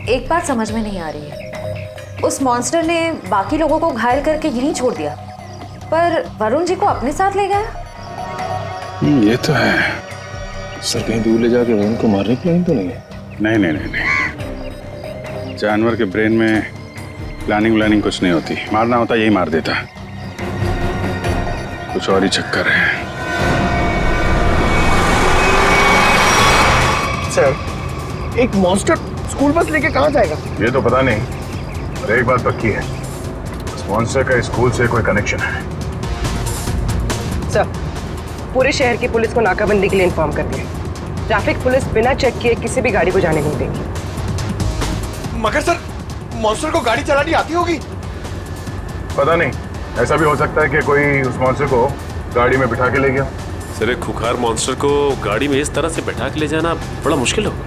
एक बात समझ में नहीं आ रही है, उस मॉन्स्टर ने बाकी लोगों को घायल करके यहीं छोड़ दिया, पर वरुण जी को अपने साथ ले गया। ये तो है। सर कहीं दूर ले जाके वरुण को मारने की प्लान तो नहीं है? नहीं। जानवर के ब्रेन में प्लानिंग कुछ नहीं होती। मारना होता यही मार देता, कुछ और ही चक्कर है। सर एक मॉन्स्टर स्कूल बस लेके कहाँ जाएगा? ये तो पता नहीं, पर एक बात पक्की है, इस मॉन्स्टर का स्कूल से कोई कनेक्शन है। सर पूरे शहर की पुलिस को नाकाबंदी के लिए इन्फॉर्म कर दिया। ट्रैफिक पुलिस बिना चेक किए किसी भी गाड़ी को जाने नहीं देगी। मगर सर मॉन्स्टर को गाड़ी चलानी आती होगी? पता नहीं, ऐसा भी हो सकता है कि कोई उस मॉन्स्टर को गाड़ी में बिठा के ले गया। सर एक खुखार मॉन्स्टर को गाड़ी में इस तरह से बैठा के ले जाना बड़ा मुश्किल होगा।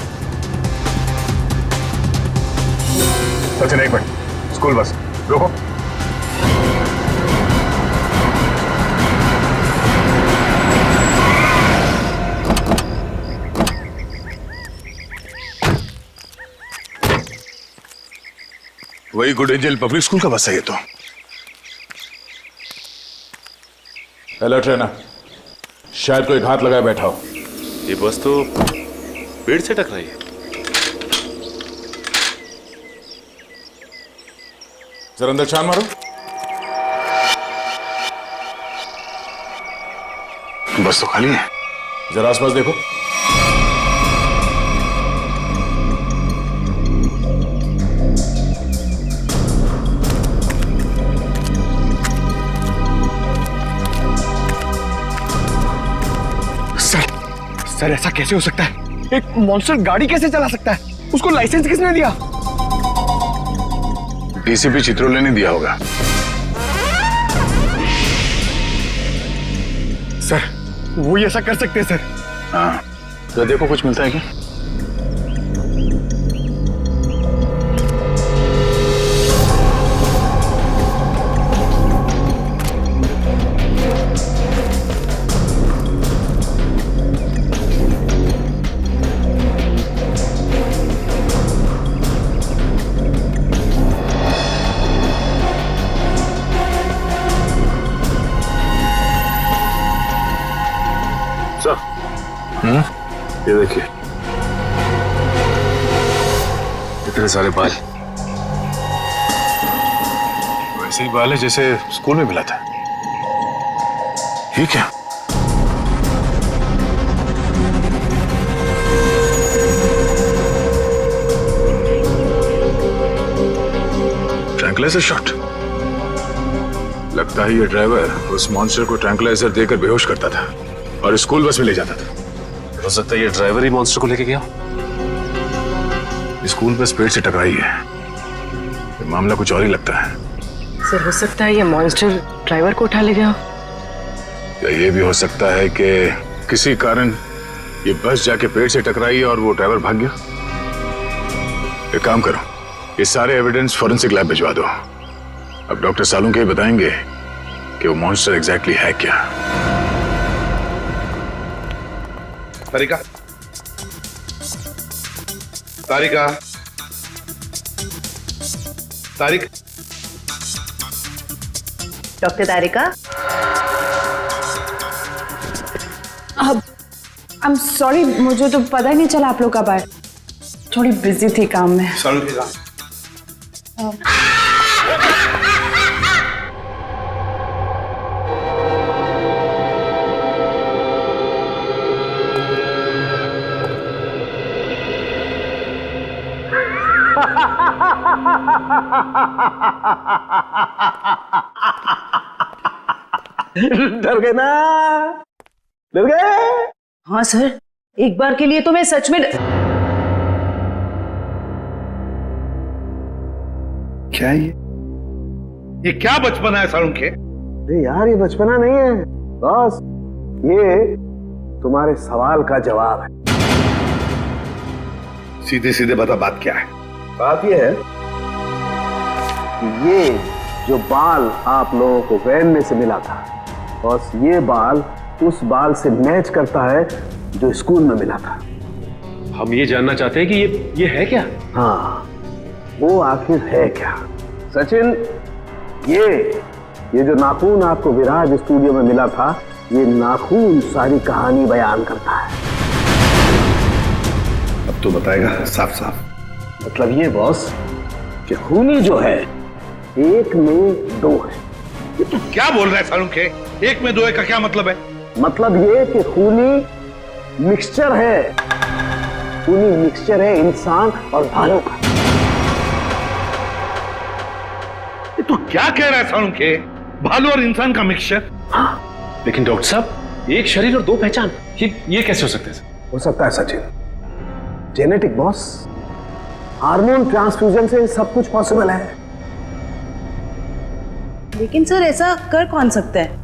सचिन एक मिनट, स्कूल बस रोको। वही गुड एंजल पब्लिक स्कूल का बस है ये तो। अलर्ट रहना, शायद कोई घात लगाए बैठा हो। ये बस तो पेड़ से टकराई है। जरा अंदर छान मारो। बस तो खाली है, जरा आसपास देखो। सर ऐसा कैसे हो सकता है? एक मॉन्स्टर गाड़ी कैसे चला सकता है? उसको लाइसेंस किसने दिया? डीसीपी चित्रोले ने दिया होगा। सर वो ही ऐसा कर सकते हैं सर। हाँ, तो देखो कुछ मिलता है क्या? ये देखिए, इतने सारे बाल, वैसे ही बाल है जैसे स्कूल में मिला था। ये क्या? सामने से शॉट। लगता है ये ड्राइवर उस मॉन्स्टर को ट्रैंकुलाइजर देकर बेहोश करता था और स्कूल बस में ले जाता था। हो सकता है ये ड्राइवर ही मॉन्स्टर को लेके गया। स्कूल बस पेड़ से टकराई है। ये मामला कुछ और ही लगता है। सर हो सकता है ये मॉन्स्टर ड्राइवर को उठा ले गया। या ये भी हो सकता है कि किसी कारण ये बस जाके पेड़ से टकराई और वो ड्राइवर भाग गया। एक काम करो, ये सारे एविडेंस फॉरेंसिक लैब भिजवा दो। अब डॉक्टर सालुंके बताएंगे कि वो मॉन्स्टर एग्जैक्टली है क्या। तारिका, तारिका, तारिक, डॉक्टर तारिका। अब आई एम सॉरी, मुझे तो पता ही नहीं चला आप लोग कब आए। थोड़ी बिजी थी काम में। सालुंके का डर गए ना? डर गए? हाँ सर, एक बार के लिए तो मैं सच में। क्या ये क्या बचपना है सालुंके? अरे यार ये बचपना नहीं है बॉस, ये तुम्हारे सवाल का जवाब है। सीधे सीधे बता, बात क्या है? बात ये है कि ये जो बाल आप लोगों को वैन में से मिला था, बॉस ये बाल उस बाल से मैच करता है जो स्कूल में मिला था। हम ये जानना चाहते हैं कि ये है क्या? हाँ, वो आखिर है क्या? सचिन, ये जो नाखून आपको विराज स्टूडियो में मिला था, ये नाखून सारी कहानी बयान करता है। अब तो बताएगा साफ साफ। मतलब ये बॉस कि खूनी जो है एक में दो है। ये तू क्या बोल रहा है सालुंके? एक में दो है का क्या मतलब है? मतलब ये कि खूनी मिक्सचर है। खूनी मिक्सचर है इंसान और भालू का। ये तू क्या कह रहा है सालुंके? भालू और इंसान का मिक्सचर? हाँ, लेकिन डॉक्टर साहब एक शरीर और दो पहचान, ये कैसे हो सकता है? हो सकता है Sachin, genetic boss. Hormone transfusion से सब कुछ पॉसिबल है। लेकिन सर ऐसा कर कौन सकता है?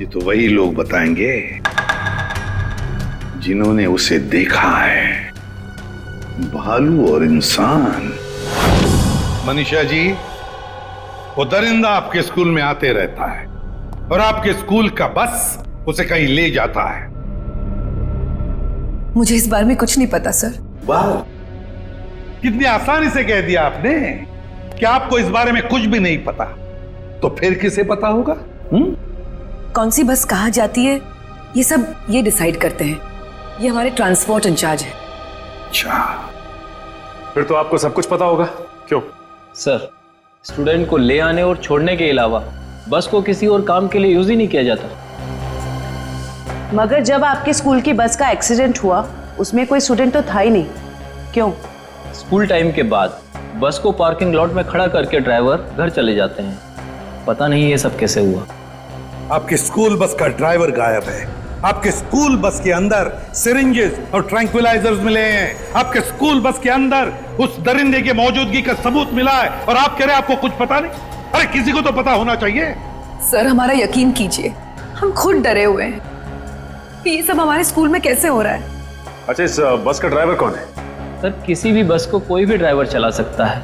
ये तो वही लोग बताएंगे जिन्होंने उसे देखा है, भालू और इंसान। मनीषा जी, वो दरिंदा आपके स्कूल में आते रहता है और आपके स्कूल का बस उसे कहीं ले जाता है। मुझे इस बारे में कुछ नहीं पता सर। वाह, कितनी आसानी से कह दिया आपने कि आपको इस बारे में कुछ भी नहीं पता। तो फिर किसे पता होगा? कौन सी बस कहाँ जाती है ये सब ये डिसाइड करते हैं। ये हमारे ट्रांसपोर्ट इंचार्ज है। अच्छा, फिर तो आपको सब कुछ पता होगा। क्यों? सर, स्टूडेंट को ले आने और छोड़ने के अलावा बस को किसी और काम के लिए यूज ही नहीं किया जाता। मगर जब आपके स्कूल की बस का एक्सीडेंट हुआ उसमें कोई स्टूडेंट तो था ही नहीं। क्यों? स्कूल टाइम के बाद बस को पार्किंग लॉट में खड़ा करके ड्राइवर घर चले जाते हैं। पता नहीं ये सब कैसे हुआ। आपके स्कूल बस का ड्राइवर गायब है। आपके स्कूल बस के अंदर सिरिंजेस और ट्रैंक्विलाइजर्स मिले हैं। आपके स्कूल बस के अंदर उस दरिंदे की मौजूदगी का सबूत मिला है और आप कह रहे हैं आपको कुछ पता नहीं? अरे किसी को तो पता होना चाहिए। सर हमारा यकीन कीजिए, हम खुद डरे हुए हैं कि ये सब हमारे स्कूल में कैसे हो रहा है। अच्छा, इस बस का ड्राइवर कौन है? सर, किसी भी बस को कोई भी ड्राइवर चला सकता है।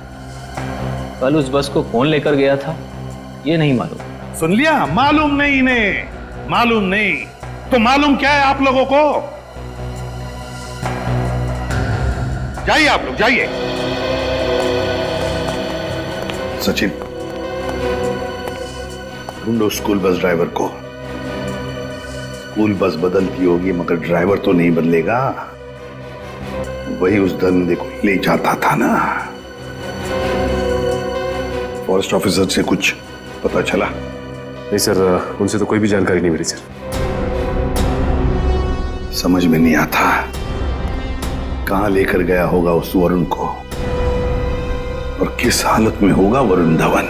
कल उस बस को कौन लेकर गया था ये नहीं मालूम। सुन लिया? मालूम नहीं इन्हें, मालूम नहीं। तो मालूम क्या है आप लोगों को? जाइए आप लोग, जाइए। सचिन, ढूंढो स्कूल बस ड्राइवर को। स्कूल बस बदलती होगी मगर ड्राइवर तो नहीं बदलेगा। वही उस दरिंदे को ले जाता था ना। फॉरेस्ट ऑफिसर से कुछ पता चला? नहीं सर, उनसे तो कोई भी जानकारी नहीं मिली सर। समझ में नहीं आता कहां लेकर गया होगा उस वरुण को और किस हालत में होगा वरुण धवन।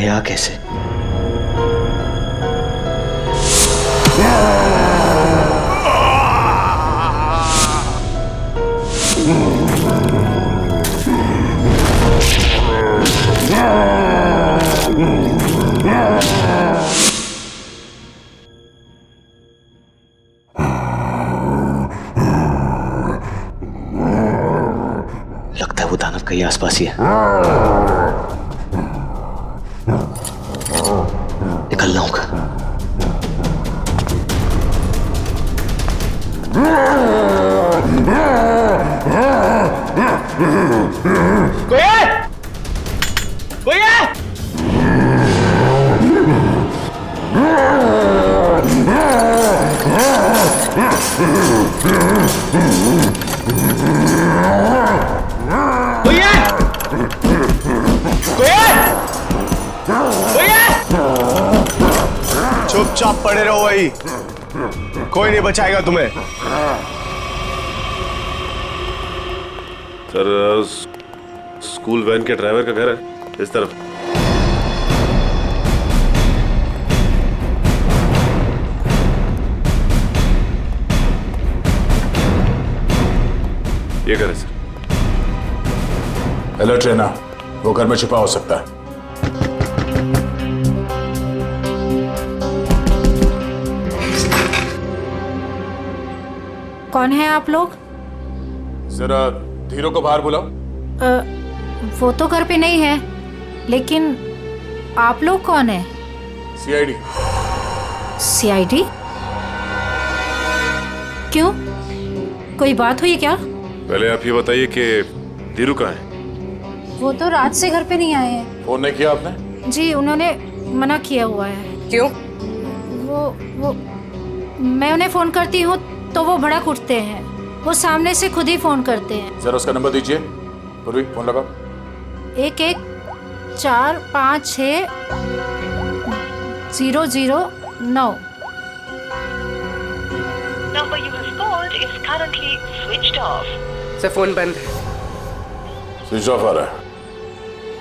गया कैसे? लगता है वो दानव कहीं आसपास ही है। निकलना होगा। कोई है? कोई है? कोई है? कोई है? कोई है? चुपचाप पड़े रहो वही, कोई नहीं बचाएगा तुम्हें। सर स्कूल वैन के ड्राइवर का घर है इस तरफ। ये घर है सर। अलर्ट रहना, वो घर में छुपा हो सकता है। कौन है आप लोग? जरा धीरू को बाहर बुलाओ। वो तो घर पे नहीं है, लेकिन आप लोग कौन है? सीआईडी। सीआईडी? क्यों, कोई बात हुई क्या? पहले आप ये बताइए कि धीरू कहाँ है? वो तो रात से घर पे नहीं आए हैं। फोन नहीं किया आपने? जी उन्होंने मना किया हुआ है। क्यों? वो मैं उन्हें फोन करती हूँ तो वो भड़क उठते हैं। वो सामने से खुद ही फोन करते हैं। जरा उसका नंबर दीजिए। पूर्वी फोन लगाओ। 11456009। Number you have called is currently switched off. Sir phone बंद है। स्विच ऑफ आ रहा है।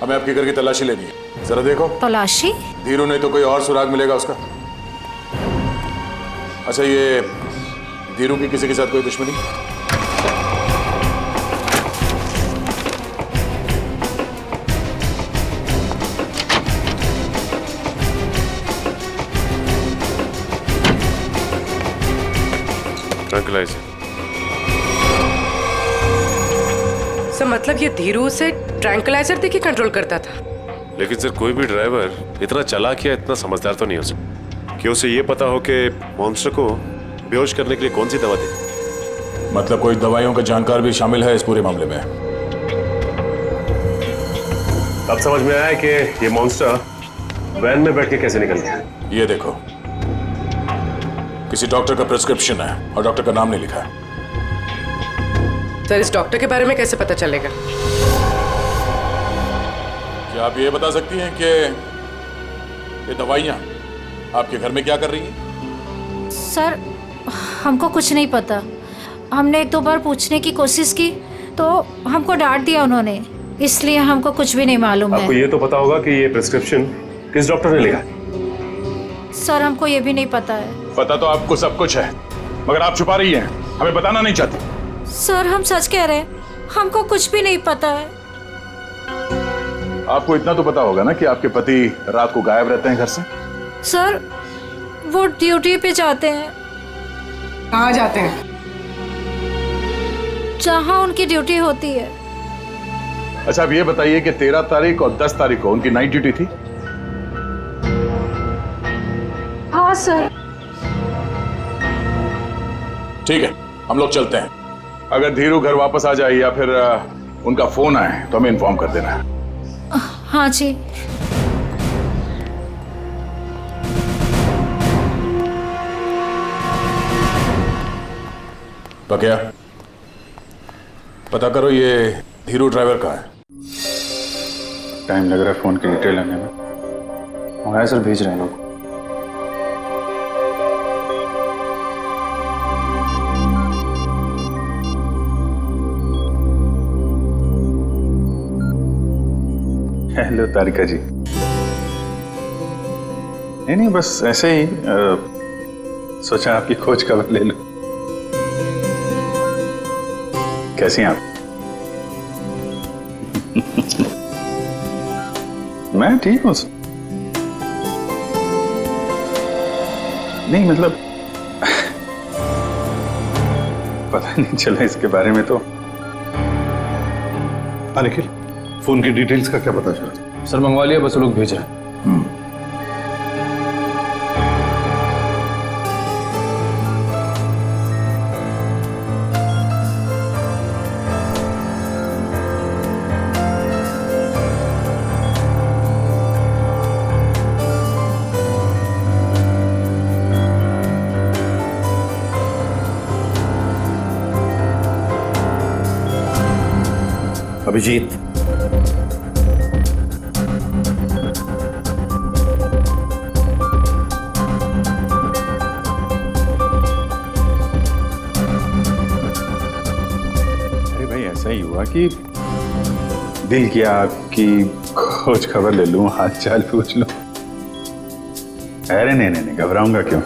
हमें आपके घर की तलाशी लेनी है, जरा देखो। तलाशी? धीरू नहीं तो कोई और सुराग मिलेगा उसका। अच्छा, ये धीरू की किसी के साथ कोई दुश्मनी? ट्रैंक्विलाइजर। सर मतलब ये धीरू से ट्रैंक्विलाइजर देके कंट्रोल करता था? लेकिन सर कोई भी ड्राइवर इतना चालाक या इतना समझदार तो नहीं हो सकता कि उसे ये पता हो कि मॉन्स्टर को बेहोश करने के लिए कौन सी दवा दे। मतलब कोई दवाइयों का जानकार भी शामिल है इस पूरे मामले में। अब समझ में आया कि ये मॉन्स्टर वैन में बैठ के कैसे निकल गया। ये देखो, किसी डॉक्टर का प्रिस्क्रिप्शन है और डॉक्टर का नाम नहीं लिखा है। सर इस डॉक्टर के बारे में कैसे पता चलेगा? क्या आप ये बता सकती हैं कि ये दवाइयाँ आपके घर में क्या कर रही हैं? सर हमको कुछ नहीं पता। हमने एक दो बार पूछने की कोशिश की तो हमको डांट दिया उन्होंने, इसलिए हमको कुछ भी नहीं मालूम है। आपको ये तो पता होगा कि ये प्रिस्क्रिप्शन किस डॉक्टर ने लिखा? सर हमको ये भी नहीं पता है। पता तो आपको सब कुछ है, मगर आप छुपा रही हैं, हमें बताना नहीं चाहती। सर हम सच कह रहे हैं, हमको कुछ भी नहीं पता है। आपको इतना तो पता होगा ना कि आपके पति रात को गायब रहते हैं घर से? सर वो ड्यूटी पे जाते हैं। कहाँ जाते हैं? जहाँ उनकी ड्यूटी होती है। अच्छा, अब ये बताइए कि 13 तारीख और 10 तारीख को उनकी नाइट ड्यूटी थी? हाँ सर। ठीक है, हम लोग चलते हैं। अगर धीरू घर वापस आ जाए या फिर उनका फोन आए तो हमें इन्फॉर्म कर देना। हाँ जी। पक्या, पता करो ये धीरू ड्राइवर कहाँ है। टाइम लग रहा है फोन की डिटेल लेने में। मंगाया सर, भेज रहे हैं लोग। हेलो तारिका जी। नहीं, बस ऐसे ही सोचा आपकी खोज खबर ले लो। कैसी हैं आप? मैं ठीक हूँ। नहीं मतलब पता नहीं चला इसके बारे में तो। निखिल, फोन की डिटेल्स का क्या पता चला? सर मंगवा लिया, बस वो लोग भेज रहे हैं। अभिजीत, अरे भाई ऐसा ही हुआ कि दिल किया आपकी खोज खबर ले लूं, हाल चाल पूछ लूं। अरे नहीं नहीं नहीं, घबराऊंगा क्यों?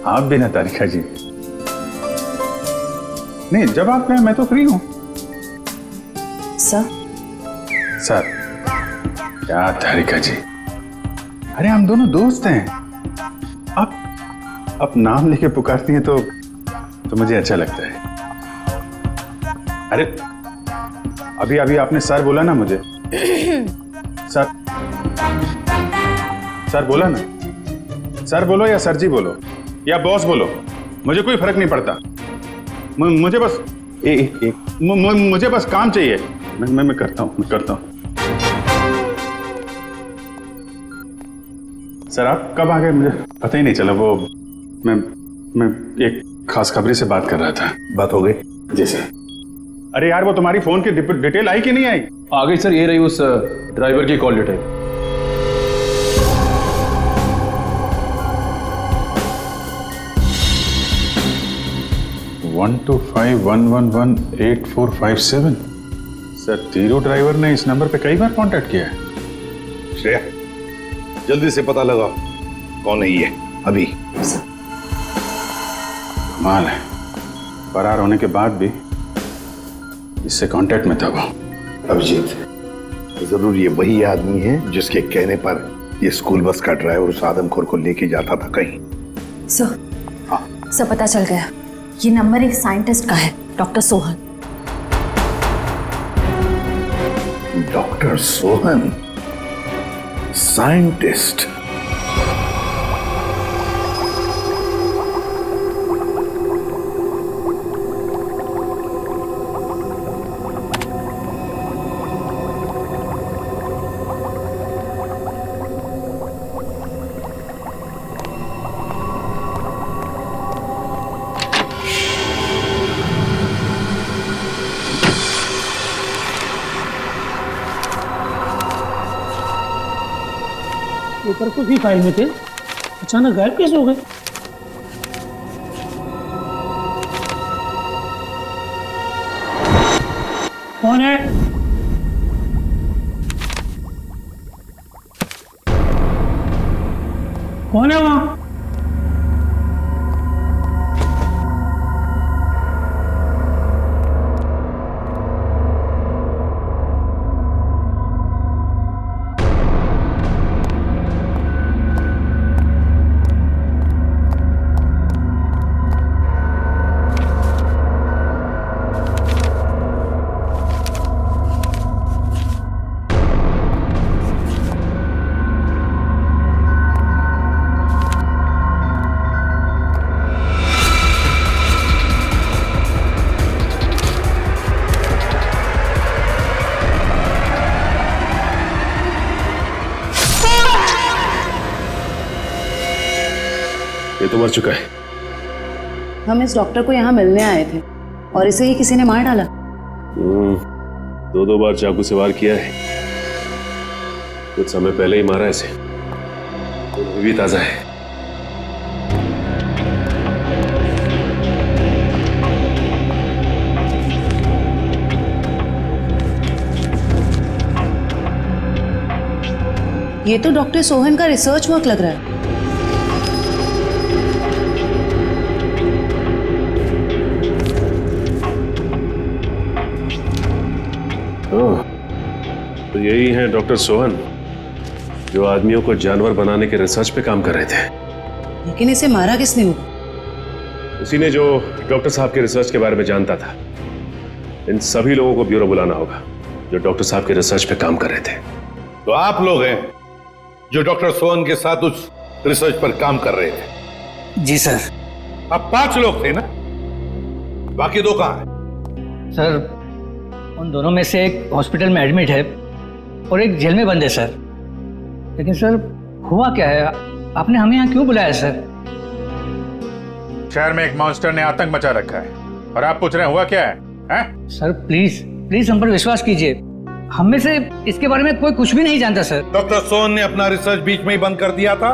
आप भी ना तारिका जी। नहीं, जब आप कहें मैं तो फ्री हूं। सर क्या तारिका जी, अरे हम दोनों दोस्त हैं। आप नाम लेके पुकारती हैं तो मुझे अच्छा लगता है। अरे अभी अभी आपने सर बोला ना मुझे। सर बोला ना। सर बोलो या सर जी बोलो या बॉस बोलो, मुझे कोई फर्क नहीं पड़ता। मुझे बस मुझे बस काम चाहिए। मैं करता हूँ। सर आप कब आ गए मुझे पता ही नहीं चला। वो मैं एक खास खबरी से बात कर रहा था। बात हो गई? जी सर। अरे यार, वो तुम्हारी फोन की डिटेल आई कि नहीं आई? आ गई सर, ये रही उस ड्राइवर की call detail. One 125118457। Sir Tiru driver ने इस नंबर पे कई बार कांटेक्ट किया है। श्रेया, जल्दी से पता लगाओ कौन है ये अभी। कमाल है, फरार होने के बाद भी इससे कांटेक्ट में था वो। अभिजीत, जरूर ये वही आदमी है जिसके कहने पर ये स्कूल बस का ड्राइवर उस आदमखोर को लेके जाता था कहीं। सर पता चल गया, ये नंबर एक साइंटिस्ट का है, doctor Sohan. Doctor Sohan, scientist? Paper कुछ भी फाइल में थे, अचानक गायब कैसे हो गए? कौन है? कौन है वहां? ये तो मर चुका है। हम इस डॉक्टर को यहाँ मिलने आए थे और इसे ही किसी ने मार डाला। दो बार चाकू से वार किया है। कुछ समय पहले ही मारा इसे। अभी भी ताजा है। ये तो डॉक्टर सोहन का रिसर्च वर्क लग रहा है। तो यही है डॉक्टर सोहन जो आदमियों को जानवर बनाने के रिसर्च पे काम कर रहे थे। लेकिन इसे मारा किसने होगा? उसी ने जो डॉक्टर साहब के रिसर्च के बारे में जानता था। इन सभी लोगों को ब्यूरो बुलाना होगा जो डॉक्टर साहब के रिसर्च पे काम कर रहे थे। तो आप लोग हैं जो डॉक्टर सोहन के साथ उस रिसर्च पर काम कर रहे थे? जी सर। अब 5 लोग थे ना, बाकी 2 कहां हैं? सर उन दोनों में से एक हॉस्पिटल में एडमिट है और एक जेल में बंद है सर। लेकिन सर हुआ क्या है, आपने हमें यहाँ क्यों बुलाया सर? शहर में एक मॉन्स्टर ने आतंक मचा रखा है और आप पूछ रहे हैं हुआ क्या है, हैं? सर प्लीज प्लीज हम पर विश्वास कीजिए, हम में से इसके बारे में कोई कुछ भी नहीं जानता सर। डॉक्टर सोहन ने अपना रिसर्च बीच में ही बंद कर दिया था,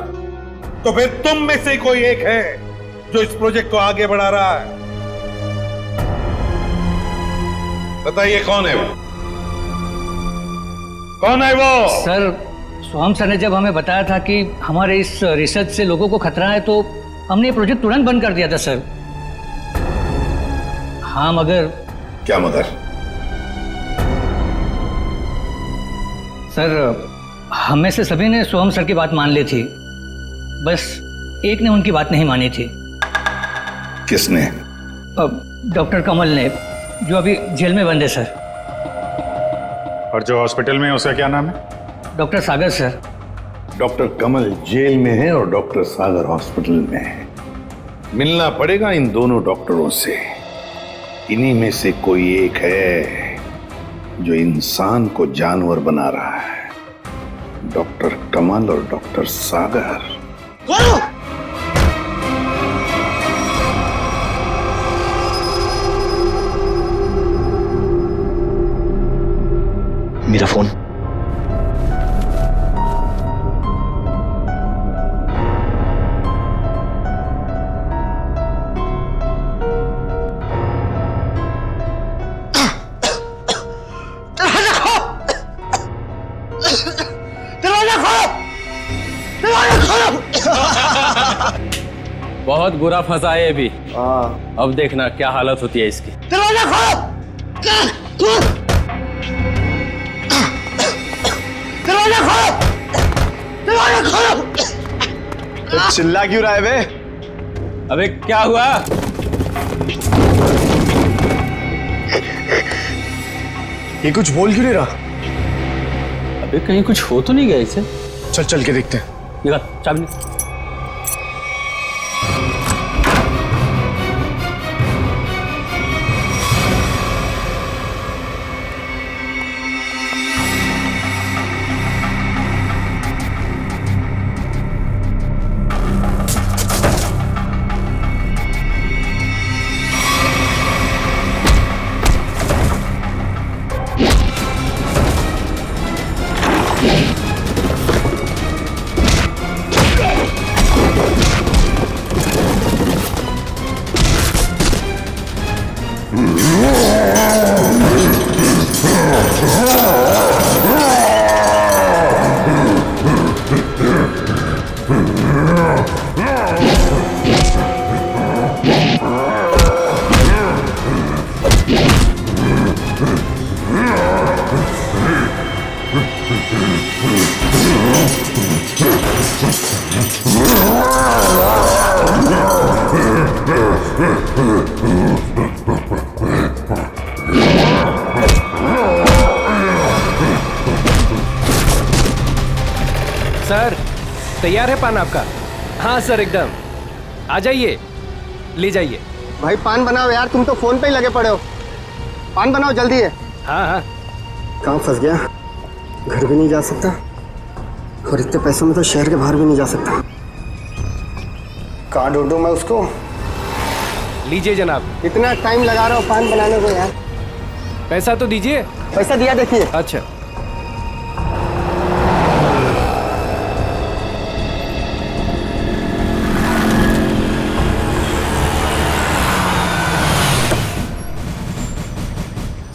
तो फिर तुम में से कोई एक है जो इस प्रोजेक्ट को आगे बढ़ा रहा है। बताइए कौन है वो? कौन है वो? सर सोहम सर ने जब हमें बताया था कि हमारे इस रिसर्च से लोगों को खतरा है तो हमने ये प्रोजेक्ट तुरंत बंद कर दिया था सर। हाँ मगर। क्या मगर? सर हम में से सभी ने सोहम सर की बात मान ली थी, बस एक ने उनकी बात नहीं मानी थी। किसने? डॉक्टर कमल ने, जो अभी जेल में बंद है सर। और जो हॉस्पिटल में है उसका क्या नाम है? डॉक्टर सागर सर। डॉक्टर कमल जेल में है और डॉक्टर सागर हॉस्पिटल में है। मिलना पड़ेगा इन दोनों डॉक्टरों से। इन्हीं में से कोई एक है जो इंसान को जानवर बना रहा है। डॉक्टर कमल और डॉक्टर सागर। मेरा फोन। बहुत बुरा फंसा है अभी। अब देखना क्या हालत होती है इसकी। दरवाजा खोलो! दरवाजा खोलो! दरवाजा खोलो! चिल्ला क्यों रहा है बे? अबे क्या हुआ? ये कुछ बोल क्यों नहीं रहा? अबे कहीं कुछ हो तो नहीं गया इसे? चल चल के देखते हैं। निकाल चाबी। सर तैयार है पान आपका? हाँ सर एकदम। आ जाइए, ले जाइए। भाई पान बनाओ यार, तुम तो फोन पे ही लगे पड़े हो। पान बनाओ जल्दी है। हाँ हाँ। कहाँ फंस गया? घर भी नहीं जा सकता और इतने पैसों में तो शहर के बाहर भी नहीं जा सकता। कहाँ ढूंढूं मैं उसको? लीजिए जनाब। इतना टाइम लगा रहा हूँ पान बनाने को यार। पैसा तो दीजिए। पैसा दिया देखिए। अच्छा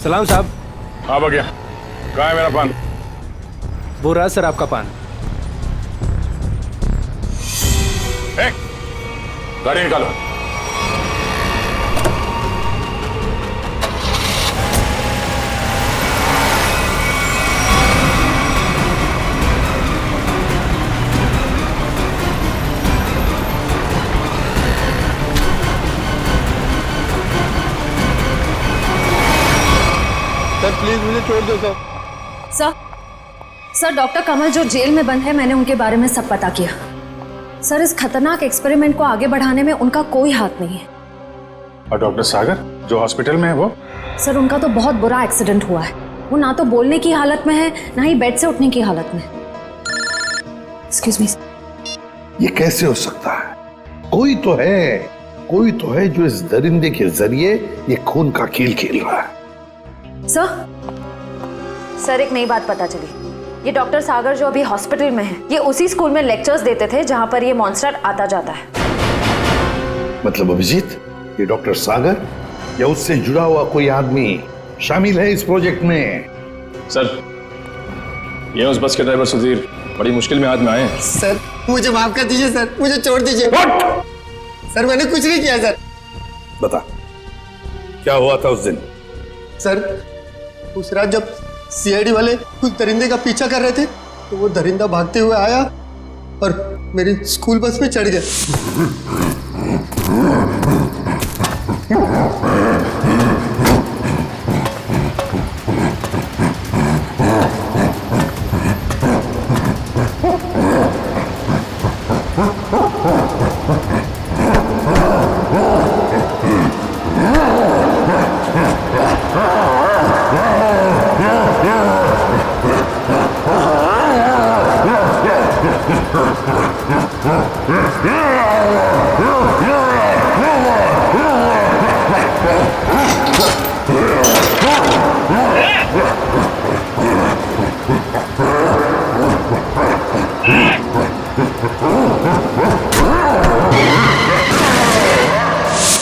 सलाम साहब। हाँ बगैया, कहाँ है मेरा पान? वो रहा सर आपका पान। गाड़ी निकालो। सर प्लीज मुझे छोड़ दो सर। सर डॉक्टर कमल जो जेल में बंद है, मैंने उनके बारे में सब पता किया। सर इस खतरनाक एक्सपेरिमेंट को आगे बढ़ाने में उनका कोई हाथ नहीं है। और डॉक्टर सागर जो हॉस्पिटल में है वो? सर उनका तो बहुत बुरा एक्सीडेंट हुआ है। वो ना तो बोलने की हालत में है, ना ही बेड से उठने की हालत में। Excuse me. ये कैसे हो सकता है? कोई तो है जो इस दरिंदे के जरिए ये खून का खेल खेल रहा है। सर एक नई बात पता चली। ये डॉक्टर सागर जो अभी हॉस्पिटल में है, ये उसी स्कूल में लेक्चर्स देते थे जहां पर ये मॉन्स्टर आता जाता है। मतलब अभिजीत, ये डॉक्टर सागर या उससे जुड़ा हुआ कोई आदमी शामिल है इस प्रोजेक्ट में? सर ये उस बस के ड्राइवर सुधीर बड़ी मुश्किल में हाथ में आए हैं। सर मुझे माफ कर दीजिए सर, मुझे छोड़ दीजिए। सर मैंने कुछ नहीं किया सर। बता क्या हुआ था उस दिन? सर उस रात जब सीआईडी वाले कुछ दरिंदे का पीछा कर रहे थे तो वो दरिंदा भागते हुए आया और मेरी स्कूल बस में चढ़ गया।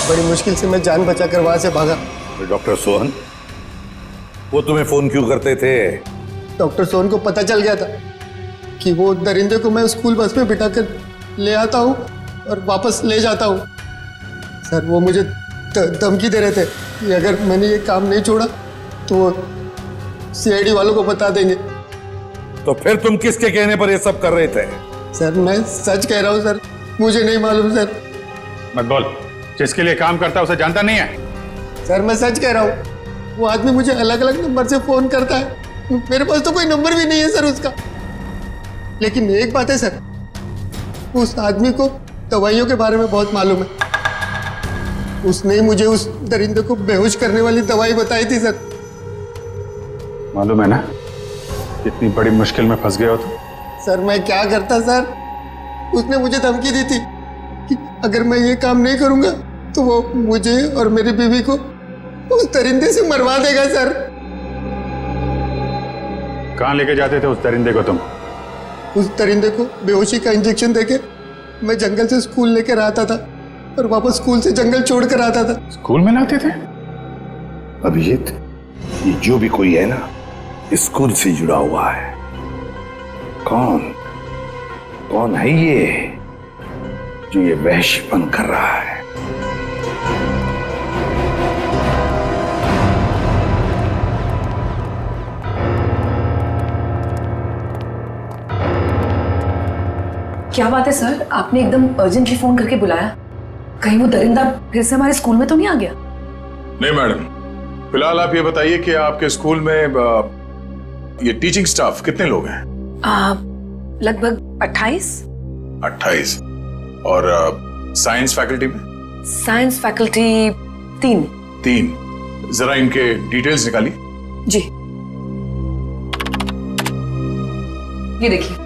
बड़ी मुश्किल से मैं जान बचाकर वहां से भागा। डॉक्टर सोहन वो तुम्हें फोन क्यों करते थे? डॉक्टर सोहन को पता चल गया था कि वो दरिंदे को मैं स्कूल बस में बिठाकर ले आता हूँ और वापस ले जाता हूँ। सर वो मुझे धमकी दे रहे थे कि अगर मैंने ये काम नहीं छोड़ा तो वो सीआईडी वालों को बता देंगे। तो फिर तुम किसके कहने पर ये सब कर रहे थे? सर मैं सच कह रहा हूँ सर, मुझे नहीं मालूम सर। मत बोल, जिसके लिए काम करता है उसे जानता नहीं है? सर मैं सच कह रहा हूँ, वो आदमी मुझे अलग अलग नंबर से फोन करता है। मेरे पास तो कोई नंबर भी नहीं है सर उसका। लेकिन एक बात है सर, उस आदमी को दवाइयों के बारे में बहुत मालूम है। उसने मुझे उस दरिंदे को बेहोश करने वाली दवाई बताई थी सर। मालूम है ना कितनी बड़ी मुश्किल में फंस गए हो तुम। सर मैं क्या करता सर, उसने मुझे धमकी दी थी कि अगर मैं ये काम नहीं करूंगा तो वो मुझे और मेरी बीवी को उस दरिंदे से मरवा देगा सर। कहाँ लेके जाते थे उस दरिंदे को तुम? उस दरिंदे को बेहोशी का इंजेक्शन देके मैं जंगल से स्कूल लेकर आता था और वापस स्कूल से जंगल छोड़ कर आता था। स्कूल में लाते थे? अभिजीत ये जो भी कोई है ना स्कूल से जुड़ा हुआ है। कौन है ये जो ये वहशीपन कर रहा है? क्या बात है सर, आपने एकदम अर्जेंटली फोन करके बुलाया? कहीं वो दरिंदा फिर से हमारे स्कूल में तो नहीं आ गया? नहीं मैडम, फिलहाल आप ये बताइए कि आपके स्कूल में ये टीचिंग स्टाफ कितने लोग हैं? लगभग 28। 28। और साइंस फैकल्टी में? Science faculty 3। जरा इनके डिटेल्स निकालिए। जी ये देखिए,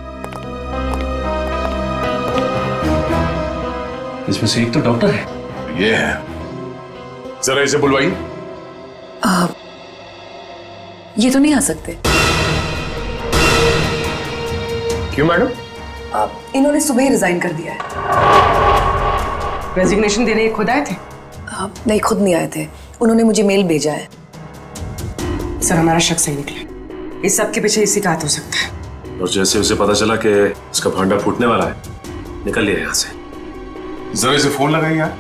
इसमें से एक तो डॉक्टर है। ये है, जरा इसे बुलवाइए। ये तो नहीं आ सकते। क्यों मैडम? इन्होंने सुबह ही रिजाइन कर दिया है। रेजिग्नेशन देने ये खुद आए थे? नहीं, खुद नहीं आए थे, उन्होंने मुझे मेल भेजा है। सर हमारा शक सही निकला, इस सब के पीछे इसी का हाथ हो सकता है। और जैसे उसे पता चला कि उसका भांडा फूटने वाला है, निकल लिया यहाँ से। जरा इसे फोन लगाइए यार।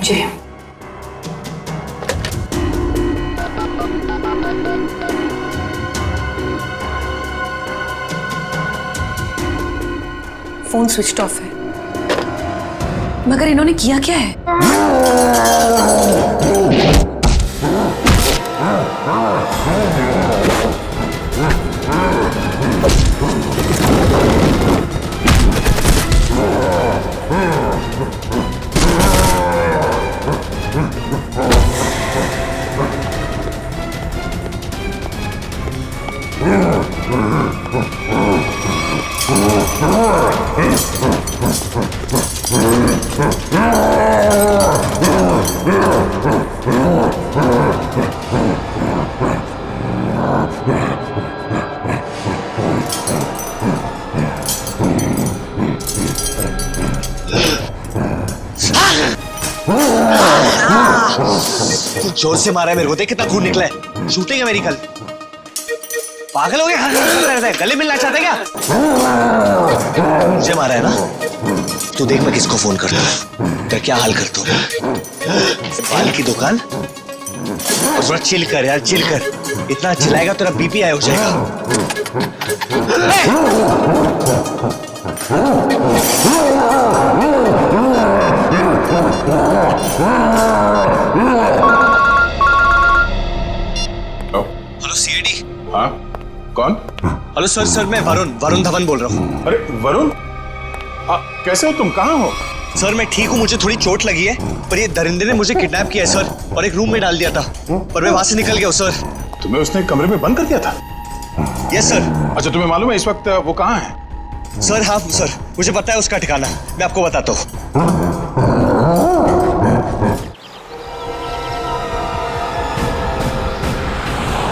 जी। फोन स्विच ऑफ है, मगर इन्होंने किया क्या है? तू जोर से मारा है मेरे को, देख कितना खून निकला है। शूटिंग है मेरी कल। पागल हो गया? गले मिलना चाहते क्या? मुझे मारा है ना? तू देख मैं किसको फोन करता हूँ, तेरा क्या हाल करता हूँ। बाल की दुकान और थोड़ा चिल कर यार, चिल कर। इतना चिल्लाएगा तेरा बीपी हाई हो जाएगा। Hello CID. हाँ कौन? हेलो सर, सर मैं वरुण धवन बोल रहा हूँ। अरे वरुण, कैसे हो तुम? कहाँ हो? सर मैं ठीक हूँ, मुझे थोड़ी चोट लगी है, पर ये दरिंदे ने मुझे किडनैप किया है सर, और एक रूम में डाल दिया था, पर मैं वहां से निकल गया हूँ सर। तुम्हें उसने कमरे में बंद कर दिया था? Yes sir. अच्छा तुम्हें मालूम है इस वक्त वो कहाँ है? सर हाँ सर, मुझे पता है उसका ठिकाना, मैं आपको बताता हूँ।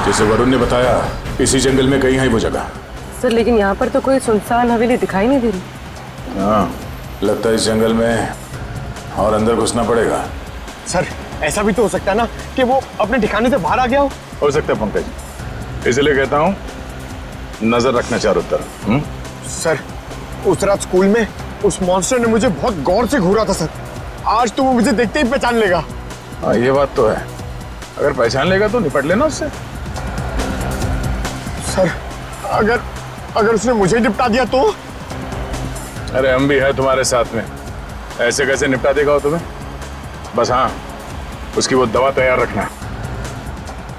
जैसे वरुण ने बताया इसी जंगल में कहीं है वो जगह। सर लेकिन यहाँ पर तो कोई सुनसान हवेली दिखाई नहीं दे रही। हाँ लगता है इस जंगल में और अंदर घुसना पड़ेगा। सर ऐसा भी तो हो सकता है ना कि वो अपने ठिकाने से बाहर आ गया हो सकता है पंकज, इसलिए कहता हूँ नजर रखना चारों तरफ। सर उस रात स्कूल में उस मॉन्स्टर ने मुझे बहुत गौर से घूरा था सर, आज तो वो मुझे देखते ही पहचान लेगा। हाँ ये बात तो है, अगर पहचान लेगा तो निपट लेना उससे। सर अगर उसने मुझे निपटा दिया तो? अरे हम भी है तुम्हारे साथ में, ऐसे कैसे निपटा देगा वो तुम्हें? बस हाँ उसकी वो दवा तैयार रखना।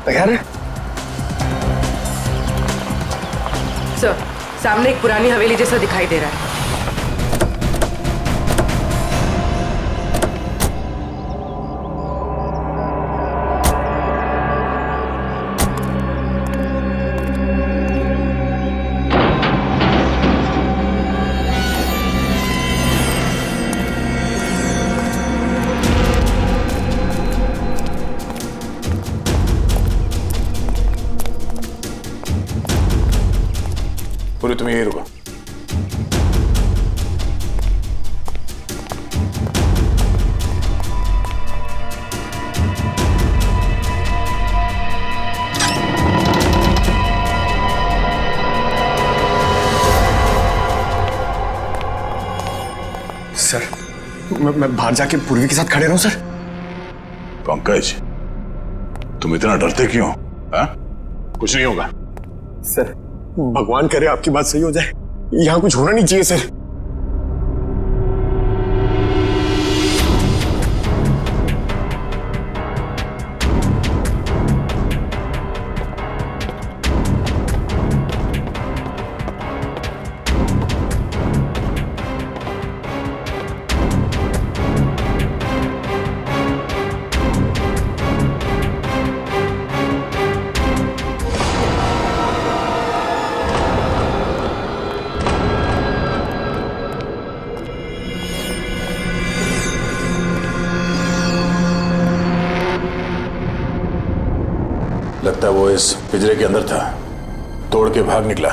तैयार है सर, सामने एक पुरानी हवेली जैसा दिखाई दे रहा है। पूरी तुम यही रुको। सर मैं बाहर जाके पूर्वी के साथ खड़े रहूं सर? पंकज तुम इतना डरते क्यों? हाँ? कुछ नहीं होगा। सर भगवान करे आपकी बात सही हो जाए, यहाँ कुछ होना नहीं चाहिए सर। लगता है वो इस पिंजरे के अंदर था, तोड़ के भाग निकला।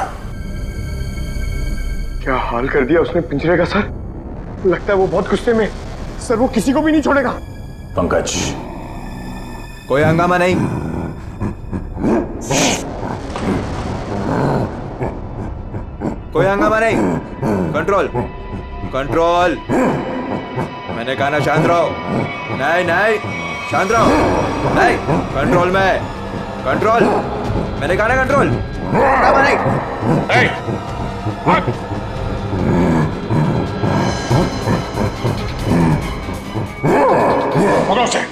क्या हाल कर दिया उसने पिंजरे का सर, लगता है वो बहुत गुस्से में सर, वो किसी को भी नहीं छोड़ेगा। पंकज कोई हंगामा नहीं, कोई हंगामा नहीं, कंट्रोल कंट्रोल। मैंने कहा ना शांत रहो। नहीं नहीं शांत रहो। नहीं कंट्रोल में, कंट्रोल। मैंने कहा ना कंट्रोल। पकड़ो उसे।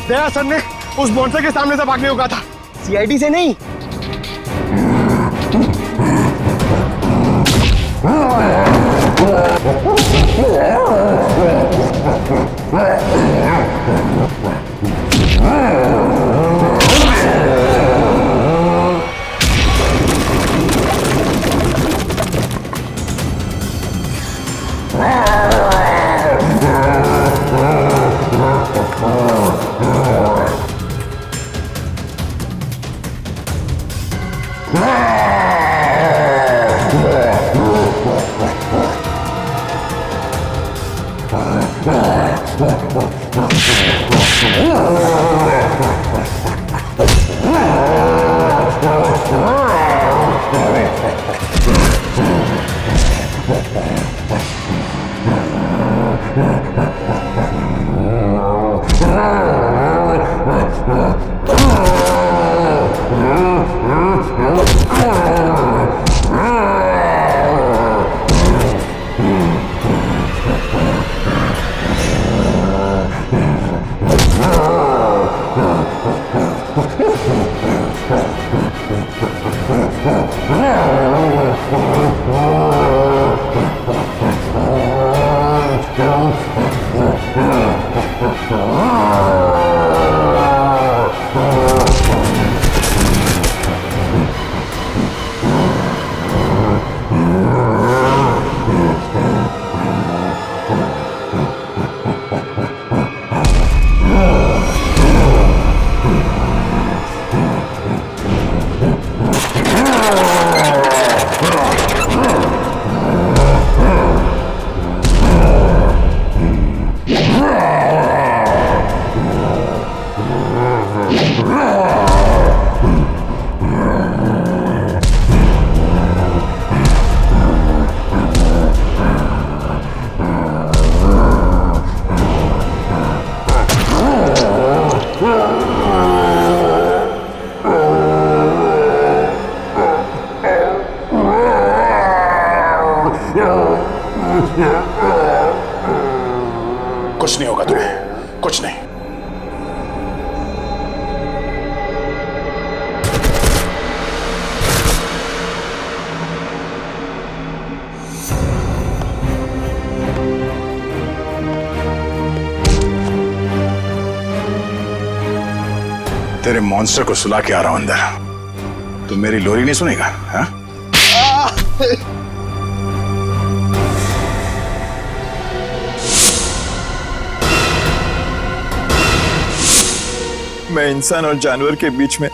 दया सर ने उस मॉन्स्टर के सामने से भागने को कहा था, सीआईडी से नहीं। कुछ नहीं होगा तुम्हें, कुछ नहीं। तेरे मॉन्स्टर को सुला के आ रहा हूं अंदर। तुम मेरी लोरी नहीं सुनेगा? हाँ? मैं इंसान और जानवर के बीच में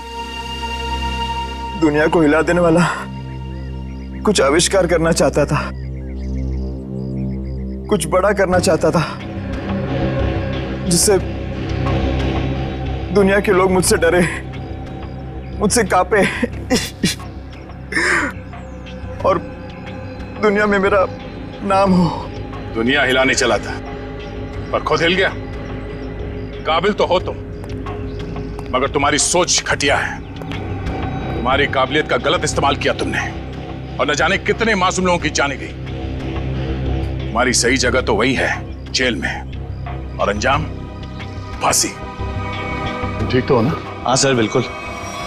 दुनिया को हिला देने वाला कुछ आविष्कार करना चाहता था, कुछ बड़ा करना चाहता था, जिससे दुनिया के लोग मुझसे डरे, मुझसे कांपे और दुनिया में मेरा नाम हो। दुनिया हिलाने चला था पर खुद हिल गया। काबिल तो हो तुम, मगर तुम्हारी सोच घटिया है। तुम्हारी काबिलियत का गलत इस्तेमाल किया तुमने और न जाने कितने मासूम लोगों की जाने गई। तुम्हारी सही जगह तो वही है, जेल में, और अंजाम फांसी। ठीक तो हो ना? हाँ सर बिल्कुल।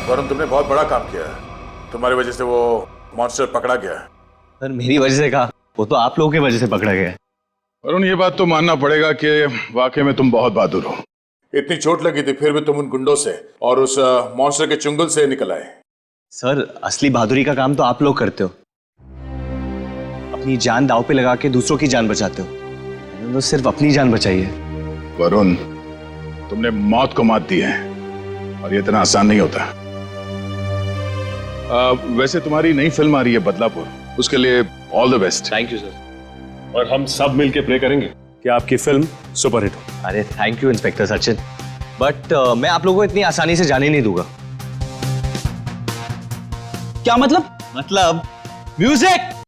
वरुण, तुमने बहुत बड़ा काम किया है। तुम्हारी वजह से वो मॉन्स्टर पकड़ा गया। सर मेरी वजह से कहा, वो तो आप लोगों की वजह से पकड़ा गया है। वरुण, ये बात तो मानना पड़ेगा कि वाकई में तुम बहुत बहादुर हो। इतनी चोट लगी थी फिर भी तुम उन गुंडों से और उस मॉन्स्टर के चुंगल से निकल आए। सर असली बहादुरी का काम तो आप लोग करते हो, अपनी जान दांव पे लगा के दूसरों की जान बचाते हो। तो सिर्फ अपनी जान बचाई है। वरुण, तुमने मौत को मात दी है और ये इतना आसान नहीं होता। वैसे तुम्हारी नई फिल्म आ रही है बदलापुर, उसके लिए all the best. Thank you sir. और हम सब मिलके प्रे करेंगे कि आपकी फिल्म सुपरहिट हो। अरे thank you inspector Sachin, but मैं आप लोगों को इतनी आसानी से जाने नहीं दूंगा। क्या मतलब? मतलब म्यूजिक।